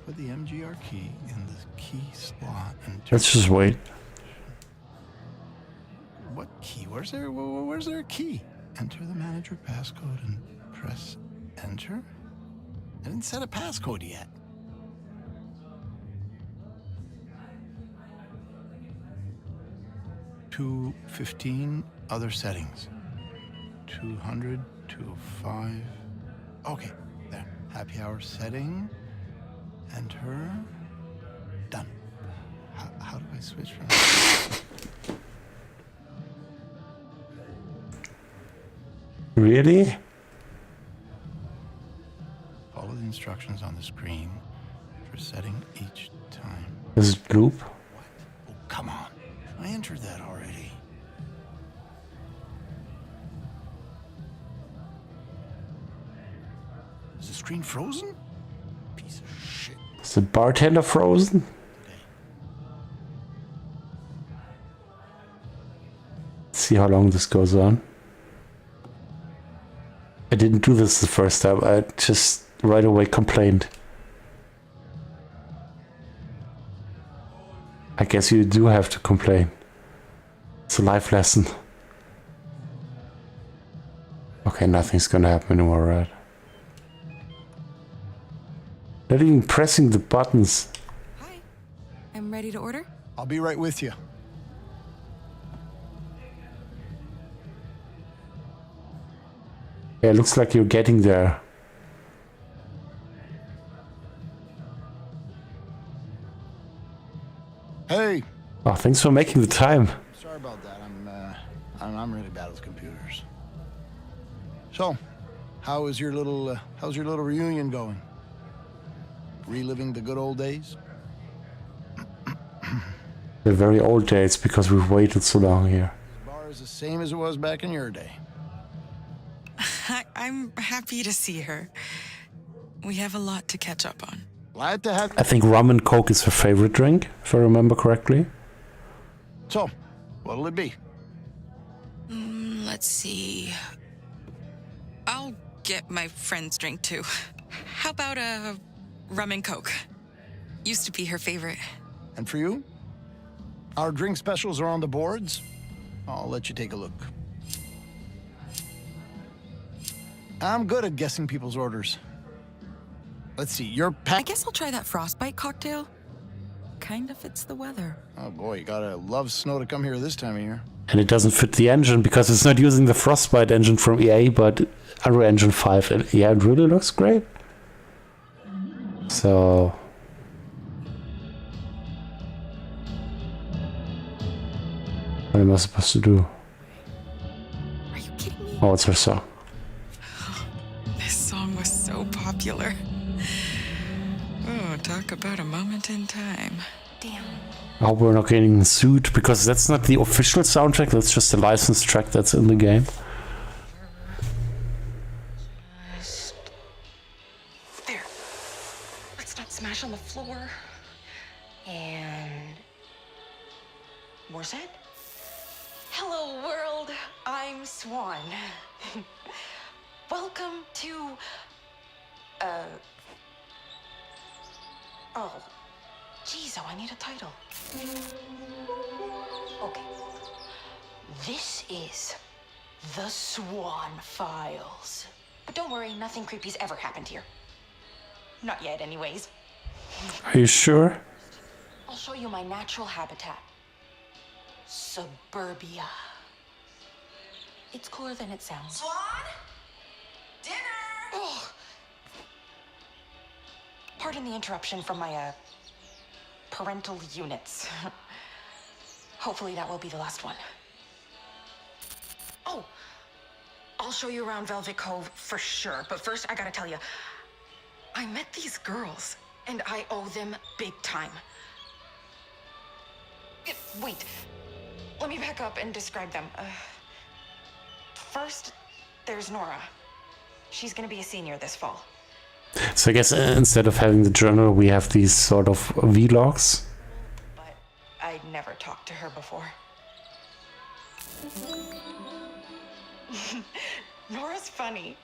Put the MGR key in the key slot and Let's just wait. What key? Where's there a key? Enter the manager passcode and press enter. I didn't set a passcode yet. $215 other settings. 200 to 5. Okay, there. Happy hour setting. Enter. Done. How do I switch from? Really? Follow the instructions on the screen for setting each time. Is it loop? What? Oh, come on. I entered that already. Is the screen frozen? Piece of shit. Is the bartender frozen? Let's see how long this goes on. I didn't do this the first time. I just right away complained. I guess you do have to complain. It's a life lesson. Okay, nothing's gonna happen anymore, right? Not even pressing the buttons. Hi. I'm ready to order. I'll be right with you. Yeah, it looks like you're getting there. Hey. Oh, thanks for making the time. Sorry about that. I'm really bad with computers. So, how's your little reunion going? Reliving the good old days? The very old days, because we've waited so long here. The bar is the same as it was back in your day. I'm happy to see her. We have a lot to catch up on. Glad to have. I think rum and coke is her favorite drink, if I remember correctly. So, what'll it be? Let's see. I'll get my friend's drink too. How about a rum and coke? Used to be her favorite. And for you? Our drink specials are on the boards. I'll let you take a look. I'm good at guessing people's orders. Let's see, your I guess I'll try that frostbite cocktail. Kinda fits the weather. Oh boy, you gotta love snow to come here this time of year. And it doesn't fit the engine because it's not using the Frostbite engine from EA, but Unreal Engine 5. And yeah, it really looks great. So What am I supposed to do? Are you kidding me? Oh, it's her song. This song was so popular. Oh, talk about a moment in time. Damn. I hope we're not getting sued, because that's not the official soundtrack, that's just a licensed track that's in the game. There. Let's not smash on the floor. And... more set? Hello, world. I'm Swan. Welcome to... Oh. Jeez, I need a title. Okay. This is the Swan Files. But don't worry, nothing creepy's ever happened here. Not yet, anyways. Are you sure? I'll show you my natural habitat. Suburbia. It's cooler than it sounds. Swan? Dinner! Oh. Pardon the interruption from my, parental units. Hopefully that will be the last one. Oh, I'll show you around Velvet Cove for sure. But first, I gotta tell you, I met these girls, and I owe them big time. Wait, let me back up and describe them. First, there's Nora. She's gonna be a senior this fall. So I guess instead of having the journal, we have these sort of vlogs. But I'd never talked to her before. Nora's funny.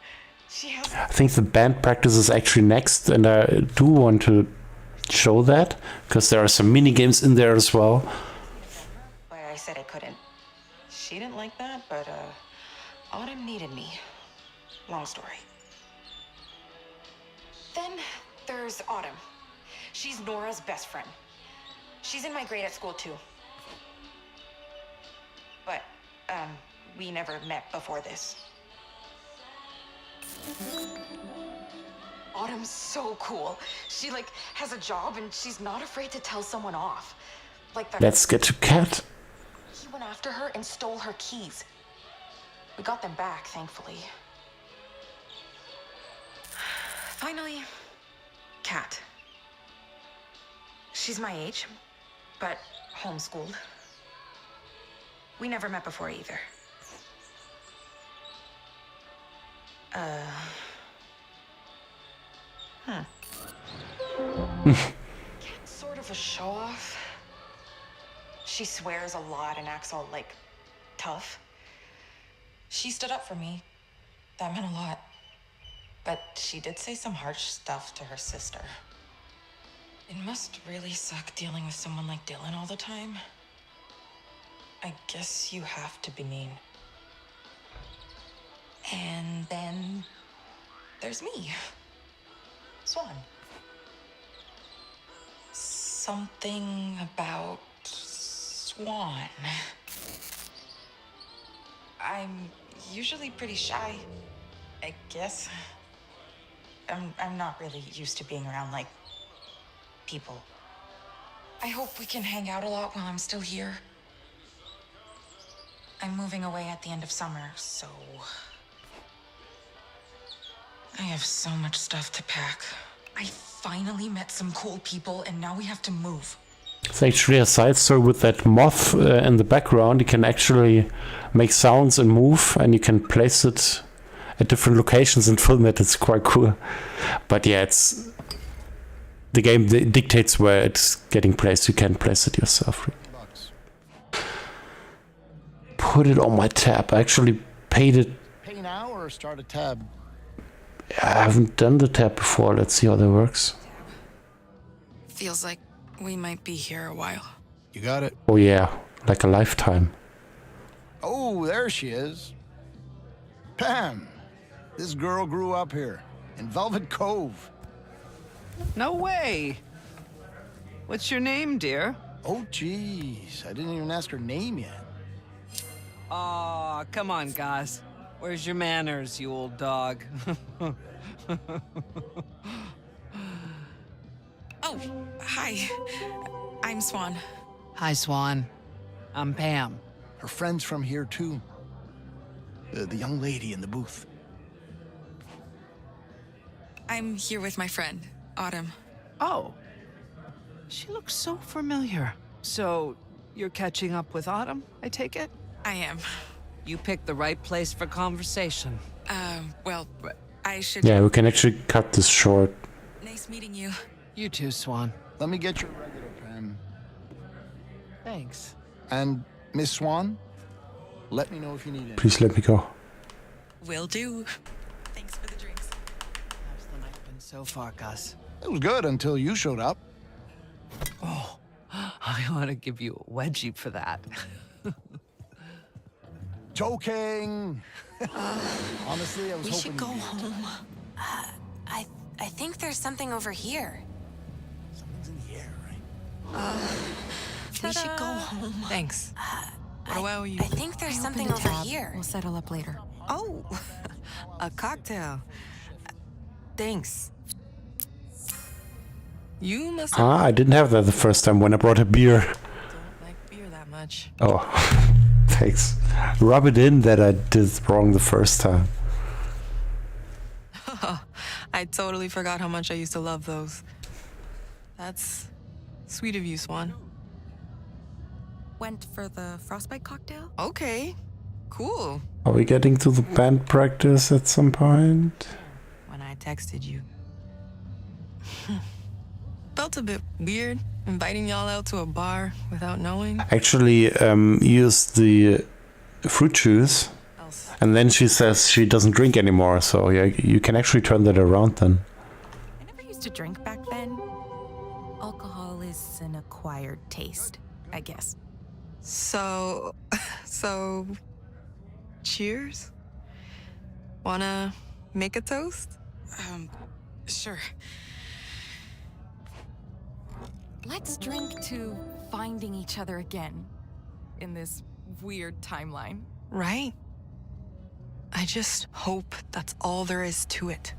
She has... I think the band practice is actually next, and I do want to show that, because there are some mini games in there as well. Why I said I couldn't. She didn't like that, but Autumn needed me. Long story. Then there's Autumn. She's Nora's best friend. She's in my grade at school too. But, we never met before this. Autumn's so cool. She, like, has a job and she's not afraid to tell someone off. Like that. Let's get to Kat. He went after her and stole her keys. We got them back, thankfully. Finally, Kat. She's my age, but homeschooled. We never met before either. Kat's sort of a show-off. She swears a lot and acts all, like, tough. She stood up for me. That meant a lot. But she did say some harsh stuff to her sister. It must really suck dealing with someone like Dylan all the time. I guess you have to be mean. And then there's me, Swan. Something about Swan. I'm usually pretty shy, I guess. I'm not really used to being around, like, people. I hope we can hang out a lot while I'm still here. I'm moving away at the end of summer, so... I have so much stuff to pack. I finally met some cool people, and now we have to move. It's actually a side story with that moth in the background. You can actually make sounds and move, and you can place it at different locations and film it. It's quite cool. But yeah, it's the game dictates where it's getting placed. You can't place it yourself. Put it on my tab. I actually paid it. Pay now or start a tab? I haven't done the tab before. Let's see how that works. Feels like we might be here a while. You got it. Oh yeah, like a lifetime. Oh, there she is. Pam, this girl grew up here in Velvet Cove. No way. What's your name, dear? Oh, jeez. I didn't even ask her name yet. Aw, come on, guys. Where's your manners, you old dog? Oh, hi. I'm Swan. Hi, Swan. I'm Pam. Her friend's from here, too. The young lady in the booth. I'm here with my friend, Autumn. Oh. She looks so familiar. So, you're catching up with Autumn, I take it? I am. You picked the right place for conversation. Well, I should... Yeah, we can actually cut this short. Nice meeting you. You too, Swan. Let me get your regular pen. Thanks. And, Miss Swan, let me know if you need anything. Please let me go. Will do. Thanks for the drinks. How's the night been so far, Gus? It was good until you showed up. Oh, I ought to give you a wedgie for that. Joking! Honestly, I was We hoping should go you'd- home. I think there's something over here. Something's in the air, right? We should go home. Thanks. What do I owe you? I think there's something over here. We'll settle up later. Oh, a cocktail. Thanks. You must have Ah, I didn't have that the first time when I brought a beer. don't like beer that much. Oh, thanks. Rub it in that I did wrong the first time. I totally forgot how much I used to love those. That's sweet of you, Swan. Went for the frostbite cocktail? Okay, cool. Are we getting to the band practice at some point? When I texted you. Felt a bit weird inviting y'all out to a bar without knowing. Actually, used the fruit juice, and then she says she doesn't drink anymore. So yeah, you can actually turn that around then. I never used to drink back then. Alcohol is an acquired taste, I guess. So, cheers? Wanna make a toast? Sure. Let's drink to finding each other again in this weird timeline. Right? I just hope that's all there is to it.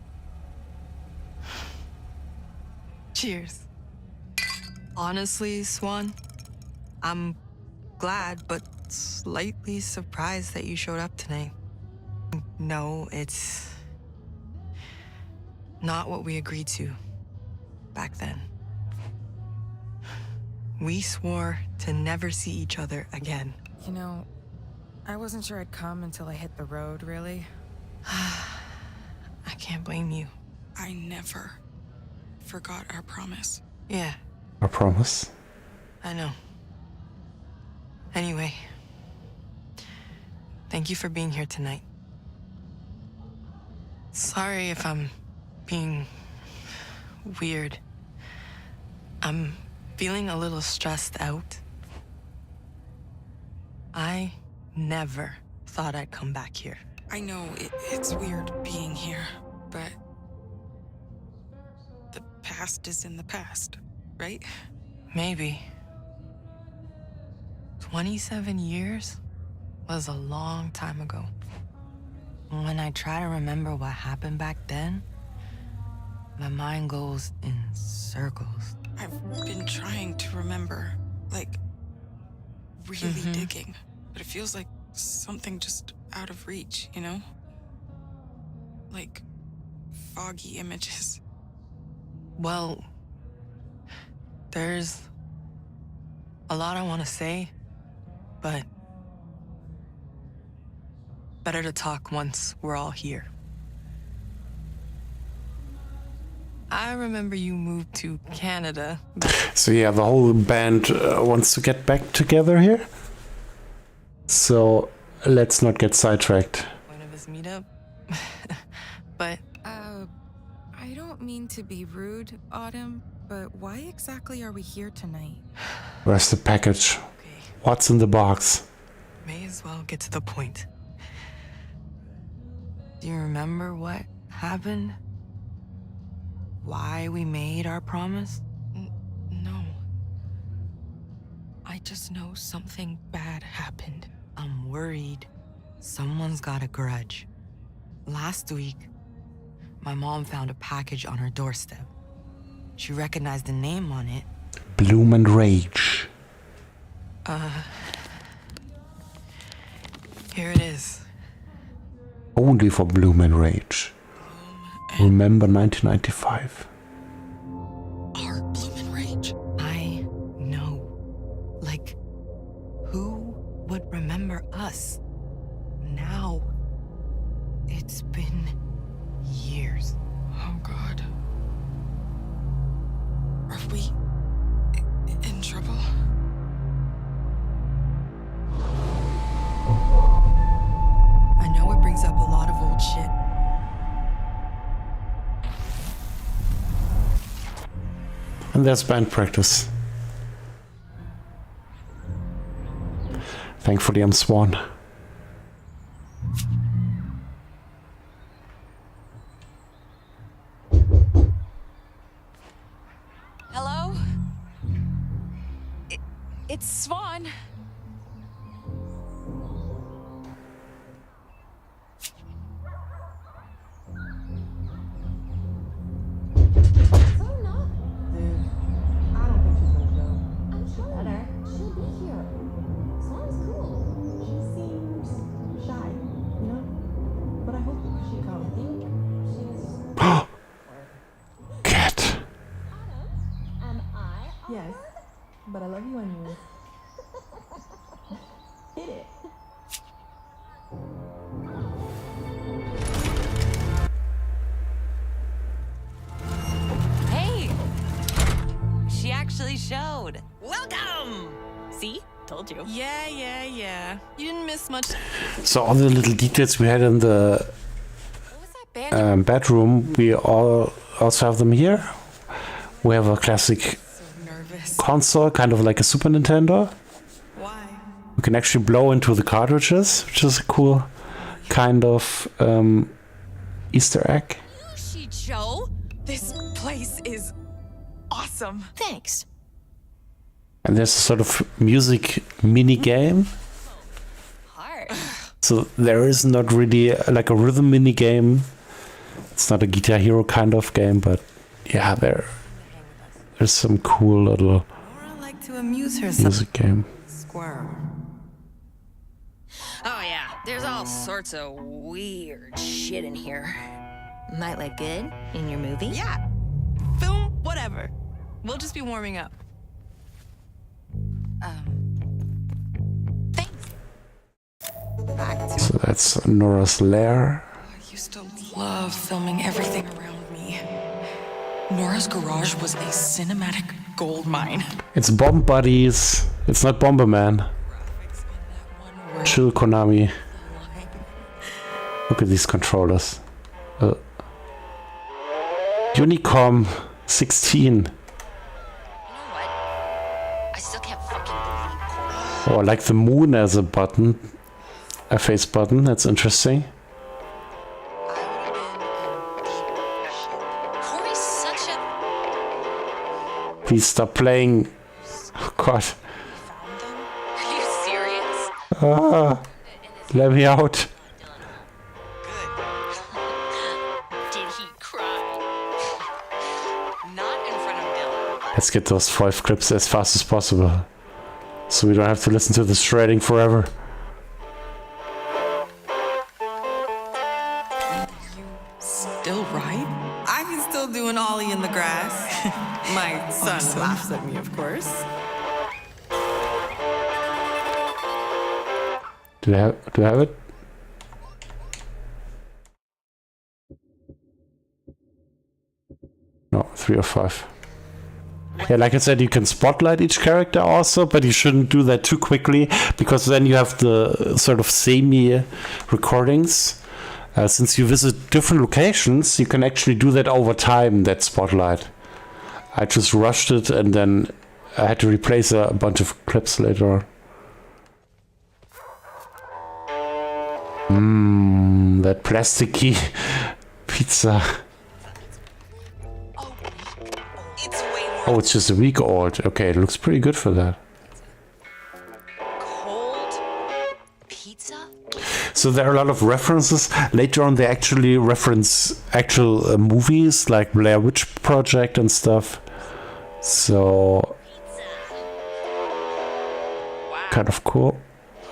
Cheers. Honestly, Swan, I'm glad but slightly surprised that you showed up tonight. No, it's not what we agreed to back then. We swore to never see each other again. You know, I wasn't sure I'd come until I hit the road, really. I can't blame you. I never forgot our promise. Yeah, I promise. I know. Anyway, thank you for being here tonight. Sorry if I'm being weird. I'm feeling a little stressed out. I never thought I'd come back here. I know it's weird being here, but the past is in the past, right? Maybe. 27 years was a long time ago. When I try to remember what happened back then, my mind goes in circles. I've been trying to remember, like, really digging, but it feels like something just out of reach, you know? Like, foggy images. Well, there's a lot I want to say, but better to talk once we're all here. I remember you moved to Canada. So yeah, the whole band wants to get back together here. So let's not get sidetracked. Point of this meetup. But I don't mean to be rude, Autumn, but why exactly are we here tonight? Where's the package? What's in the box? may as well get to the point. Do you remember what happened? Why we made our promise? No. I just know something bad happened. I'm worried someone's got a grudge. Last week, my mom found a package on her doorstep. She recognized the name on it. Here it is. Only for Bloom and Rage. Remember 1995. Our Bloom and Rage. I know. Like, who would remember us? Now. It's been years. Oh, God. Are we in trouble? I know it brings up a lot of old shit. And there's band practice. Thankfully I'm Swan. Hello? It's Swan. Cat. Yes, but I love you anyways. Hit it. Hey! She actually showed. Welcome! See? Told you. Yeah. You didn't miss much. So all the little details we had in the bedroom, we also have them here. We have a classic console, kind of like a Super Nintendo. Why? We can actually blow into the cartridges, which is a cool kind of Easter egg. Joe, this place is awesome. Thanks. And there's a sort of music mini game. Hard. So there is not really like a rhythm mini game. It's not a Guitar Hero kind of game, but yeah, there's some cool little Nora liked to amuse herself. music game. Squirrel. Oh yeah, there's all sorts of weird shit in here. Might look good in your movie. Yeah. Film, whatever. We'll just be warming up. So that's Nora's lair. I used to love filming everything around me. Nora's garage was a cinematic gold mine. It's Bomb Buddies. It's not Bomberman. Chill Konami. Look at these controllers. Unicom 16. I still can't fucking believe Oh, I like the moon as a button. A face button. That's interesting. Corey's such a... Please stop playing. Oh, God. Are you serious? Ah, let me out. Did he cry? Not in front of Dylan. Let's get those 5 clips as fast as possible, so we don't have to listen to this shredding forever. Still right? I can still do an ollie in the grass. My son laughs at me, of course. Do I have it? No, 3 or 5. Yeah, like I said, you can spotlight each character also, but you shouldn't do that too quickly, because then you have the sort of semi-recordings. Since you visit different locations, you can actually do that over time, that spotlight. I just rushed it, and then I had to replace a bunch of clips later on. That plasticky pizza. Oh, it's just a week old. Okay, it looks pretty good for that. Cold pizza? So there are a lot of references. Later on, they actually reference actual movies like Blair Witch Project and stuff. So kind of cool.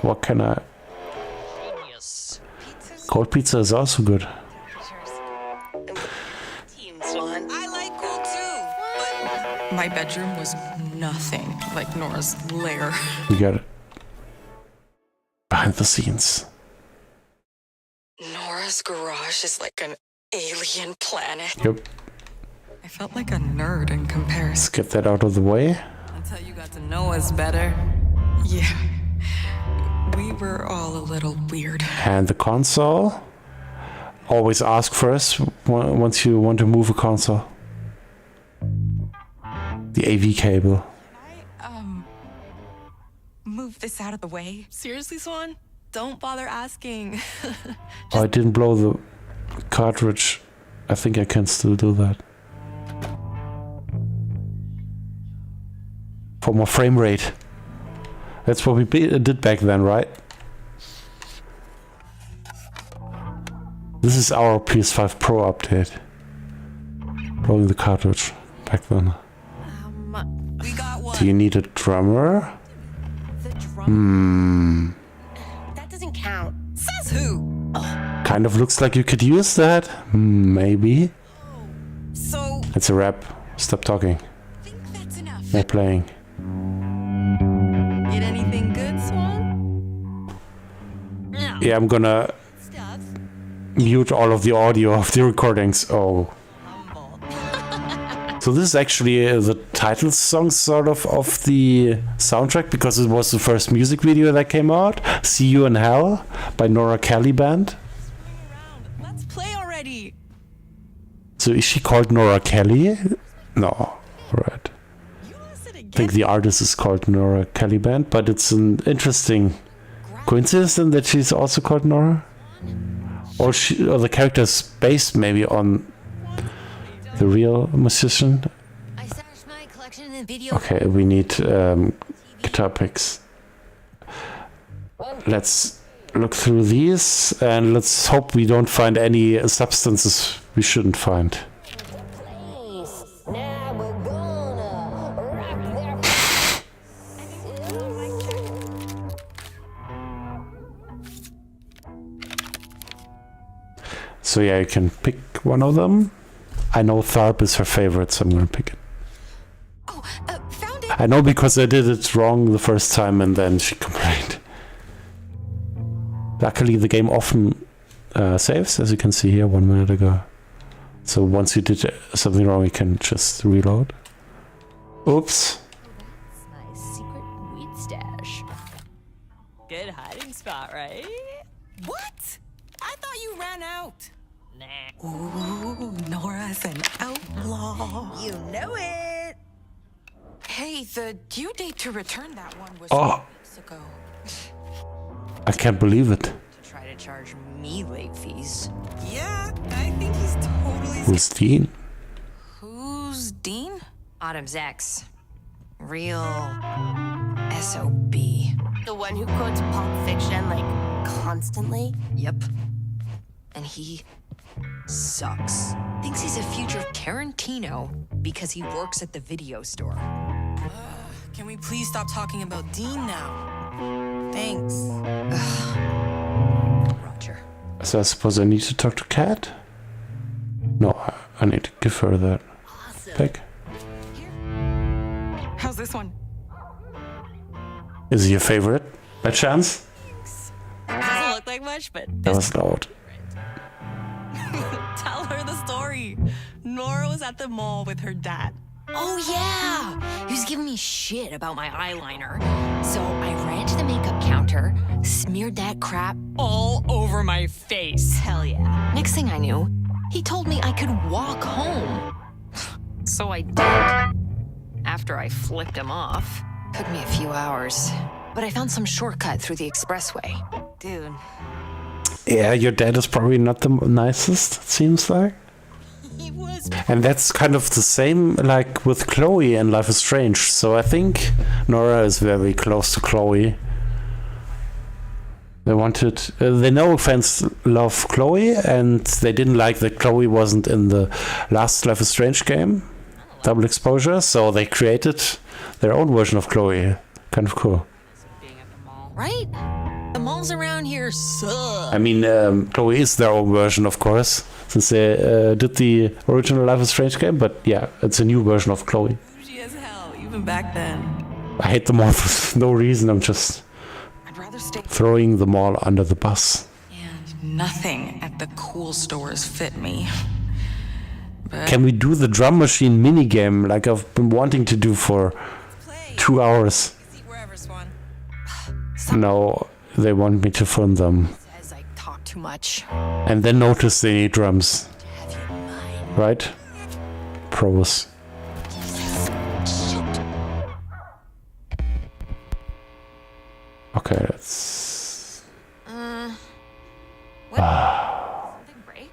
What can I? Cold pizza is also good. Team Swan. I like cool too, but my bedroom was nothing like Nora's lair. We got it. Behind the scenes. Nora's garage is like an alien planet. Yep. I felt like a nerd in comparison. Let's get that out of the way. Until you got to know us better. Yeah. We were all a little weird. And the console. Always ask first once you want to move a console. The AV cable. Move this out of the way. Seriously, Swan? Don't bother asking. Oh, I didn't blow the cartridge. I think I can still do that. For more frame rate. That's what we did back then, right? This is our PS5 Pro update. Blowing the cartridge back then. We got one. Do you need a drummer? That doesn't count. Says who? Kind of looks like you could use that. Maybe. So. It's a wrap. Stop talking. They're playing. Get anything good, Swan? No. Yeah, I'm gonna mute all of the audio of the recordings. Oh. So this is actually the title song sort of the soundtrack because it was the first music video that came out. See You in Hell by Nora Kelly Band. Let's play already. So is she called Nora Kelly? No. Right. I think the artist is called Nora Kelly Band, but it's an interesting coincidence then that she's also called Nora? Or the character is based maybe on the real musician. I stashed my collection in the video. Okay, we need guitar picks. Let's look through these and let's hope we don't find any substances we shouldn't find. So yeah, you can pick one of them. I know Tharp is her favorite, so I'm gonna pick it. Found it. I know because I did it wrong the first time and then she complained. Luckily the game often saves, as you can see here 1 minute ago. So once you did something wrong you can just reload. Oops. My secret weed stash. Good hiding spot, right? What? I thought you ran out. Nah. Ooh, Nora's an outlaw. You know it. Hey, the due date to return that one was Oh. weeks ago. I can't believe it. Try to charge me late fees. Yeah, I think he's totally. Who's Dean? Who's Dean? Autumn's ex. Real SOB. The one who quotes Pulp Fiction like constantly. Yep. And he sucks. Thinks he's a future Tarantino because he works at the video store. Can we please stop talking about Dean now? Thanks. Roger. So I suppose I need to talk to Kat? No, I need to give her that pick. How's this one? Is he your favorite, by chance? Doesn't look like much, but That was loud. tell her the story. Nora was at the mall with her dad. Oh yeah! He was giving me shit about my eyeliner. So I ran to the makeup counter, smeared that crap all over my face. Hell yeah. Next thing I knew, he told me I could walk home. So I did. After I flipped him off. Took me a few hours. But I found some shortcut through the expressway. Dude. Yeah, your dad is probably not the nicest, it seems like. He was. And that's kind of the same like with Chloe and Life is Strange. So I think Nora is very close to Chloe. They know fans love Chloe and they didn't like that Chloe wasn't in the last Life is Strange game, Double Exposure, so they created their own version of Chloe. Kind of cool. Right? The malls around here suck. I mean, Chloe is their own version, of course, since they did the original Life is Strange game, but yeah, it's a new version of Chloe. Bougie as hell, even back then. I hate them all for no reason. I'm just throwing them all under the bus. And nothing at the cool stores fit me. But Can we do the drum machine minigame like I've been wanting to do for 2 hours? No, they want me to film them. Says I talk too much. And then notice they need drums. Right? Pros. Okay, that's... What? Something break?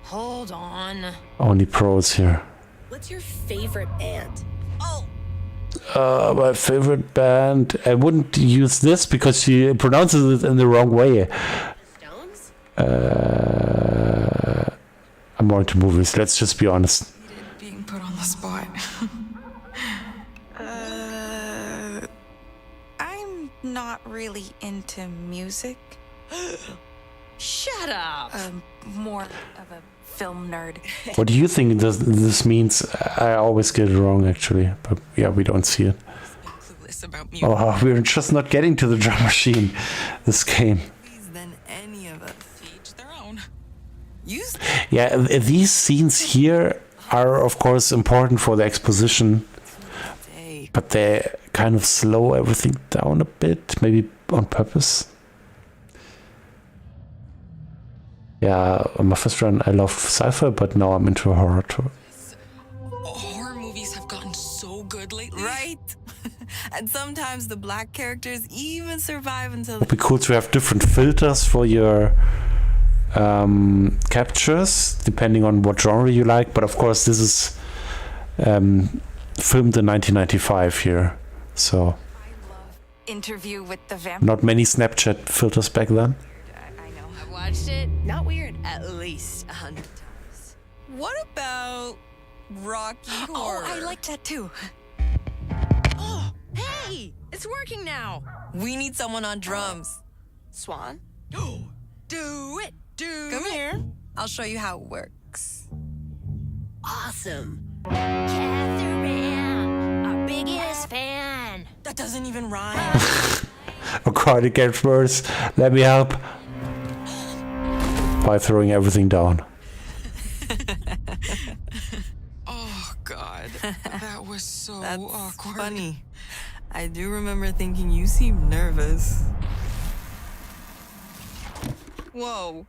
Hold on. Only pros here. What's your favorite band? My favorite band. I wouldn't use this because she pronounces it in the wrong way. Stones? I'm more into movies, let's just be honest. being put on the spot. I'm not really into music. Shut up. More of a film nerd. What do you think this means? I always get it wrong, actually. But yeah, we don't see it. Clueless about music. Oh, we're just not getting to the drum machine. This game. Than any of us. Each their own. Yeah, these scenes here are, of course, important for the exposition. But they kind of slow everything down a bit. Maybe on purpose. Yeah, on my first run I loved sci-fi, but now I'm into horror too. Horror movies have gotten so good lately. Right? And sometimes the black characters even survive until It'd be cool to have different filters for your captures, depending on what genre you like. But of course, this is filmed in 1995 here, so Interview with the not many Snapchat filters back then. I watched it. Not weird. At least 100 times. What about Rocky Horror? Oh, I liked that too. Oh, hey! It's working now. We need someone on drums. Swan? Do it. Come here. I'll show you how it works. Awesome. Catherine, our biggest fan. That doesn't even rhyme. Oh god, it gets worse. Let me help. By throwing everything down. Oh God, that was so That's awkward. funny. I do remember thinking you seemed nervous. Whoa.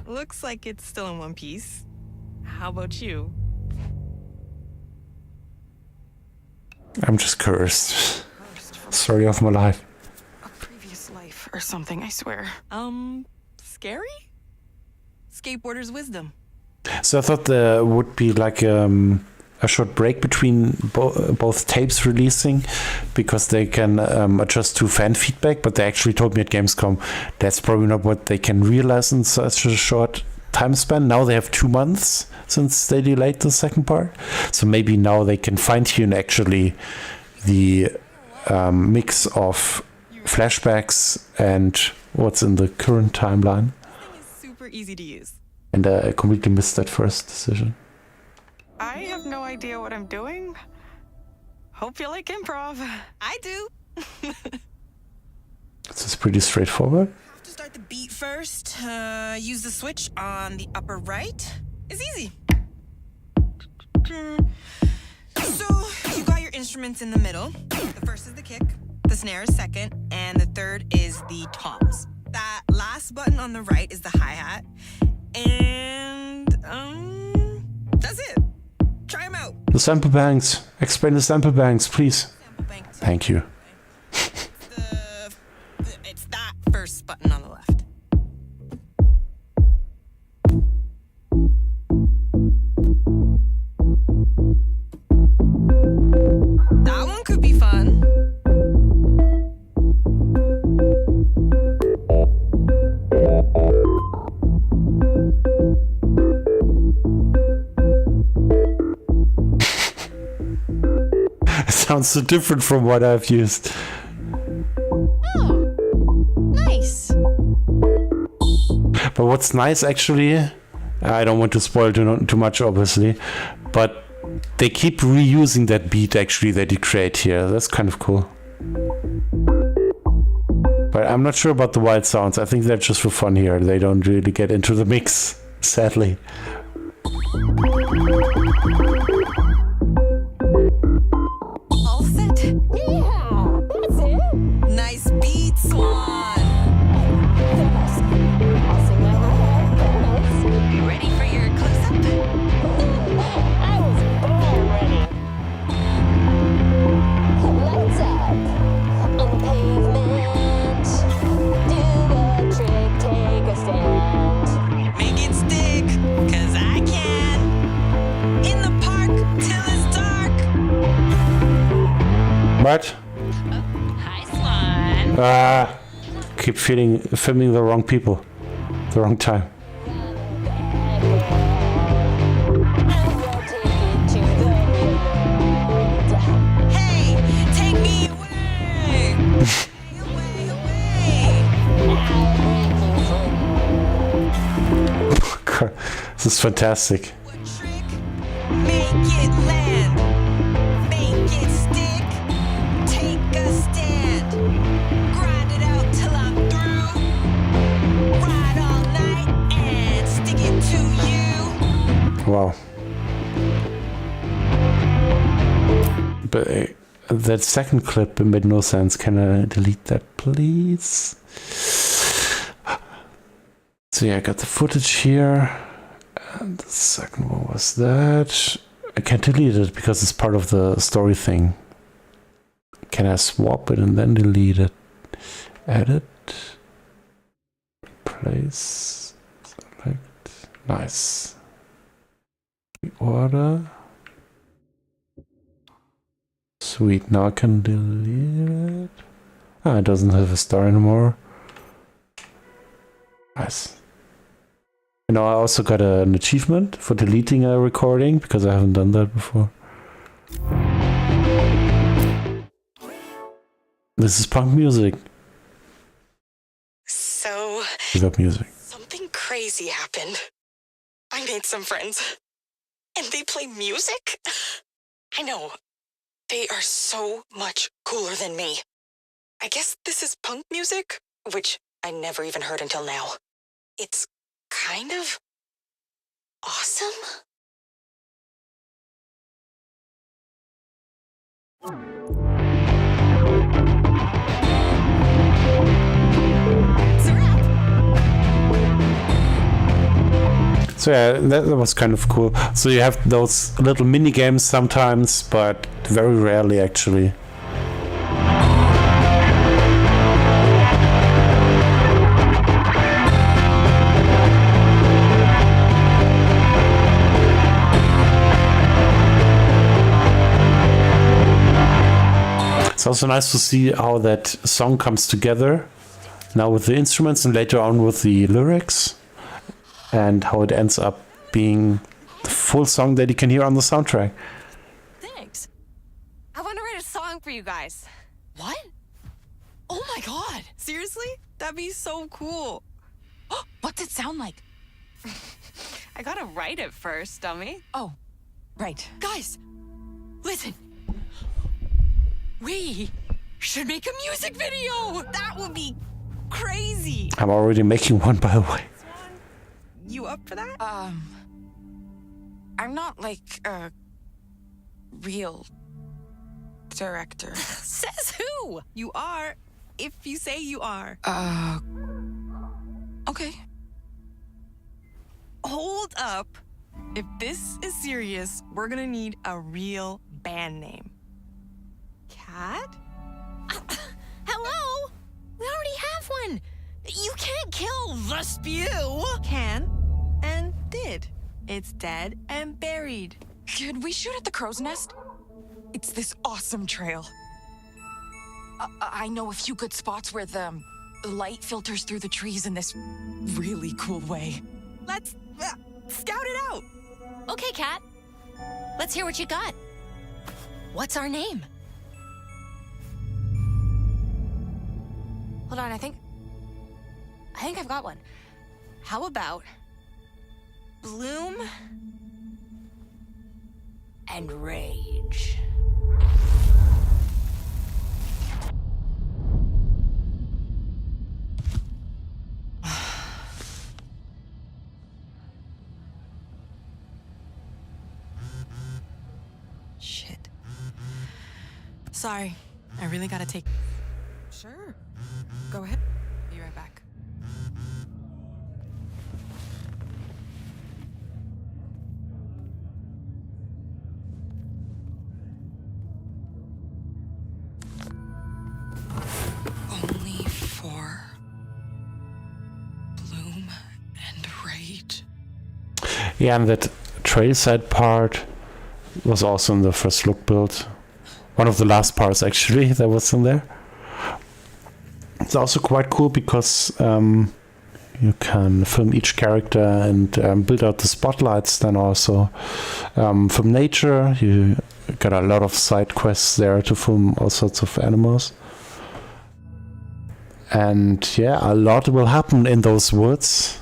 Looks like it's still in one piece. How about you? I'm just cursed. Story of my life. A previous life or something, I swear. Scary? Skateboarder's wisdom. So I thought there would be like a short break between both tapes releasing, because they can adjust to fan feedback, but they actually told me at Gamescom that's probably not what they can realize in such a short time span. Now they have 2 months since they delayed the second part, so maybe now they can fine-tune actually the mix of flashbacks and what's in the current timeline. Super easy to use. And I completely missed that first decision. I have no idea what I'm doing. Hope you like improv. I do. This is pretty straightforward. Have to start the beat first. Use the switch on the upper right. It's easy. So you got your instruments in the middle. The first is the kick, the snare is second, and the third is the toms. That last button on the right is the hi-hat. And that's it. Try them out. The sample banks. Explain the sample banks, please. Thank you. It's that first button on the left. That one could be fun. sounds so different from what I've used. Oh, nice. But what's nice, actually, I don't want to spoil too much, obviously, but they keep reusing that beat, actually, that you create here. That's kind of cool. But I'm not sure about the wild sounds. I think they're just for fun here. They don't really get into the mix, sadly. All set? Yeah, that's it. Nice beat, Swan. I'll sing that right. You ready for your close-up? I was born ready. Lights up on the pavement. Do a trick, take a stand. Make it stick, 'cause I can. In the park till it's dark. What? Hi, Swan. Keep filming the wrong people. The wrong time. Hey, take me away. Away, away. God, this is fantastic. What trick? Make it land. Make it stick. Take a stand. Grind it out till I'm through. Ride all night and stick it to you. Wow. But that second clip made no sense. Can I delete that, please? So yeah, I got the footage here. And the second one was that. I can't delete it because it's part of the story thing. Can I swap it and then delete it? Edit. Place. Select. Nice. Order. Sweet, now I can delete it. Ah, it doesn't have a star anymore. Nice. You know, I also got an achievement for deleting a recording because I haven't done that before. This is punk music. So, Without music. something crazy happened. I made some friends. And they play music? I know. They are so much cooler than me. I guess this is punk music, which I never even heard until now. It's kind of awesome. So yeah, that was kind of cool. So you have those little mini games sometimes, but very rarely actually. It's also nice to see how that song comes together now with the instruments and later on with the lyrics, and how it ends up being the full song that you can hear on the soundtrack. Thanks. I want to write a song for you guys. What? Oh my god. Seriously? That'd be so cool. What's it sound like? I gotta write it first, dummy. Oh, right. Guys, listen. We should make a music video. That would be crazy. I'm already making one, by the way. You up for that? I'm not like a real director. Says who? You are, if you say you are. Okay. Hold up. If this is serious, we're gonna need a real band name. Cat? Hello? We already have one. You can't kill the spew. Can and did. It's dead and buried. Could we shoot at the crow's nest? It's this awesome trail. I know a few good spots where the light filters through the trees in this really cool way. Let's scout it out. Okay, Kat. Let's hear what you got. What's our name? Hold on, I think I've got one. How about Bloom and Rage? Shit. Sorry, I really gotta take... Sure. Go ahead. Be right back. Only for Bloom and Rage. Yeah, and that trailside part was also in the first look build. One of the last parts, actually, that was in there. It's also quite cool because you can film each character and build out the spotlights. Then also from nature, you got a lot of side quests there to film all sorts of animals. And yeah, a lot will happen in those woods.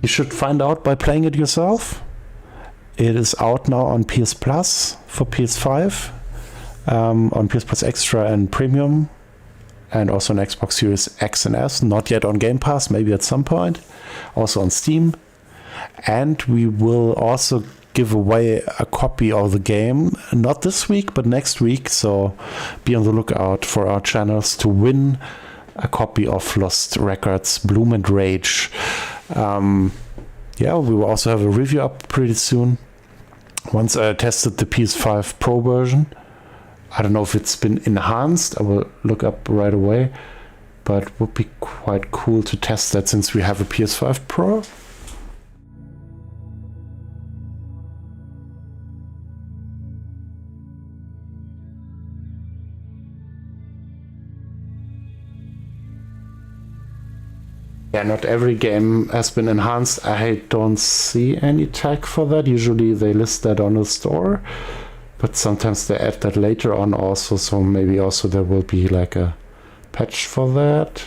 You should find out by playing it yourself. It is out now on PS Plus for PS5, on PS Plus Extra and Premium, and also on Xbox Series X and S. Not yet on Game Pass, maybe at some point. Also on Steam. And we will also give away a copy of the game, not this week, but next week. So be on the lookout for our channels to win a copy of Lost Records Bloom and Rage. Yeah, we will also have a review up pretty soon. Once I tested the PS5 Pro version. I don't know if it's been enhanced. I will look up right away. But it would be quite cool to test that since we have a PS5 Pro. Yeah, not every game has been enhanced. I don't see any tag for that. Usually they list that on the store, but sometimes they add that later on also, so maybe also there will be like a patch for that.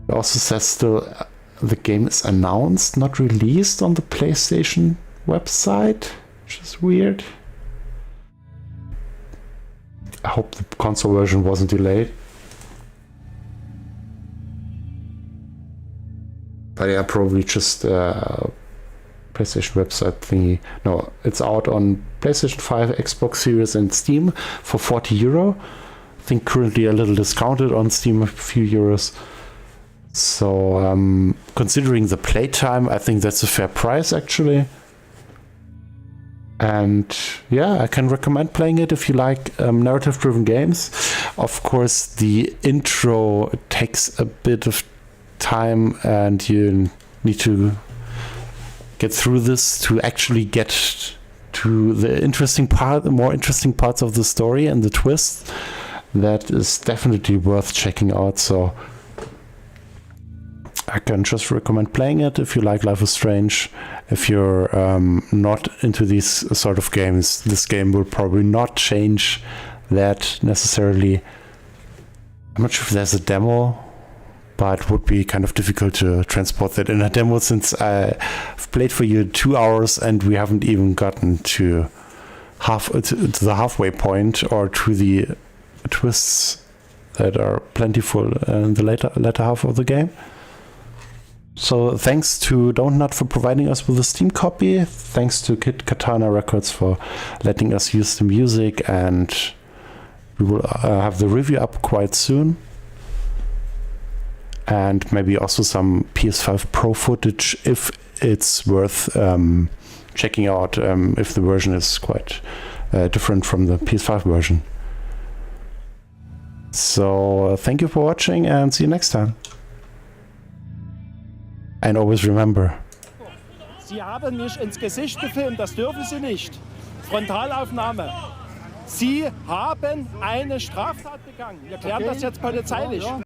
It also says still the game is announced, not released on the PlayStation website, which is weird. I hope the console version wasn't delayed. But yeah, probably just PlayStation website thingy. No, it's out on PlayStation 5, Xbox Series and Steam for €40. I think currently a little discounted on Steam, a few euros. So considering the playtime, I think that's a fair price actually. And yeah, I can recommend playing it if you like narrative-driven games. Of course, the intro takes a bit of time and you need to get through this to actually get to the interesting part, the more interesting parts of the story and the twist. That is definitely worth checking out. So I can just recommend playing it if you like Life is Strange. If you're not into these sort of games, this game will probably not change that necessarily. I'm not sure if there's a demo, but it would be kind of difficult to transport that in a demo since I've played for you 2 hours and we haven't even gotten to the halfway point or to the twists that are plentiful in the later half of the game. So thanks to Don't Nut for providing us with a Steam copy. Thanks to Katana Records for letting us use the music, and we will have the review up quite soon. And maybe also some PS5 Pro footage if it's worth checking out, if the version is quite different from the PS5 version. So thank you for watching and see you next time. And always remember. Sie haben mich ins Gesicht gefilmt, das dürfen Sie nicht. Frontalaufnahme. Sie haben eine Straftat begangen. Wir klären das jetzt polizeilich.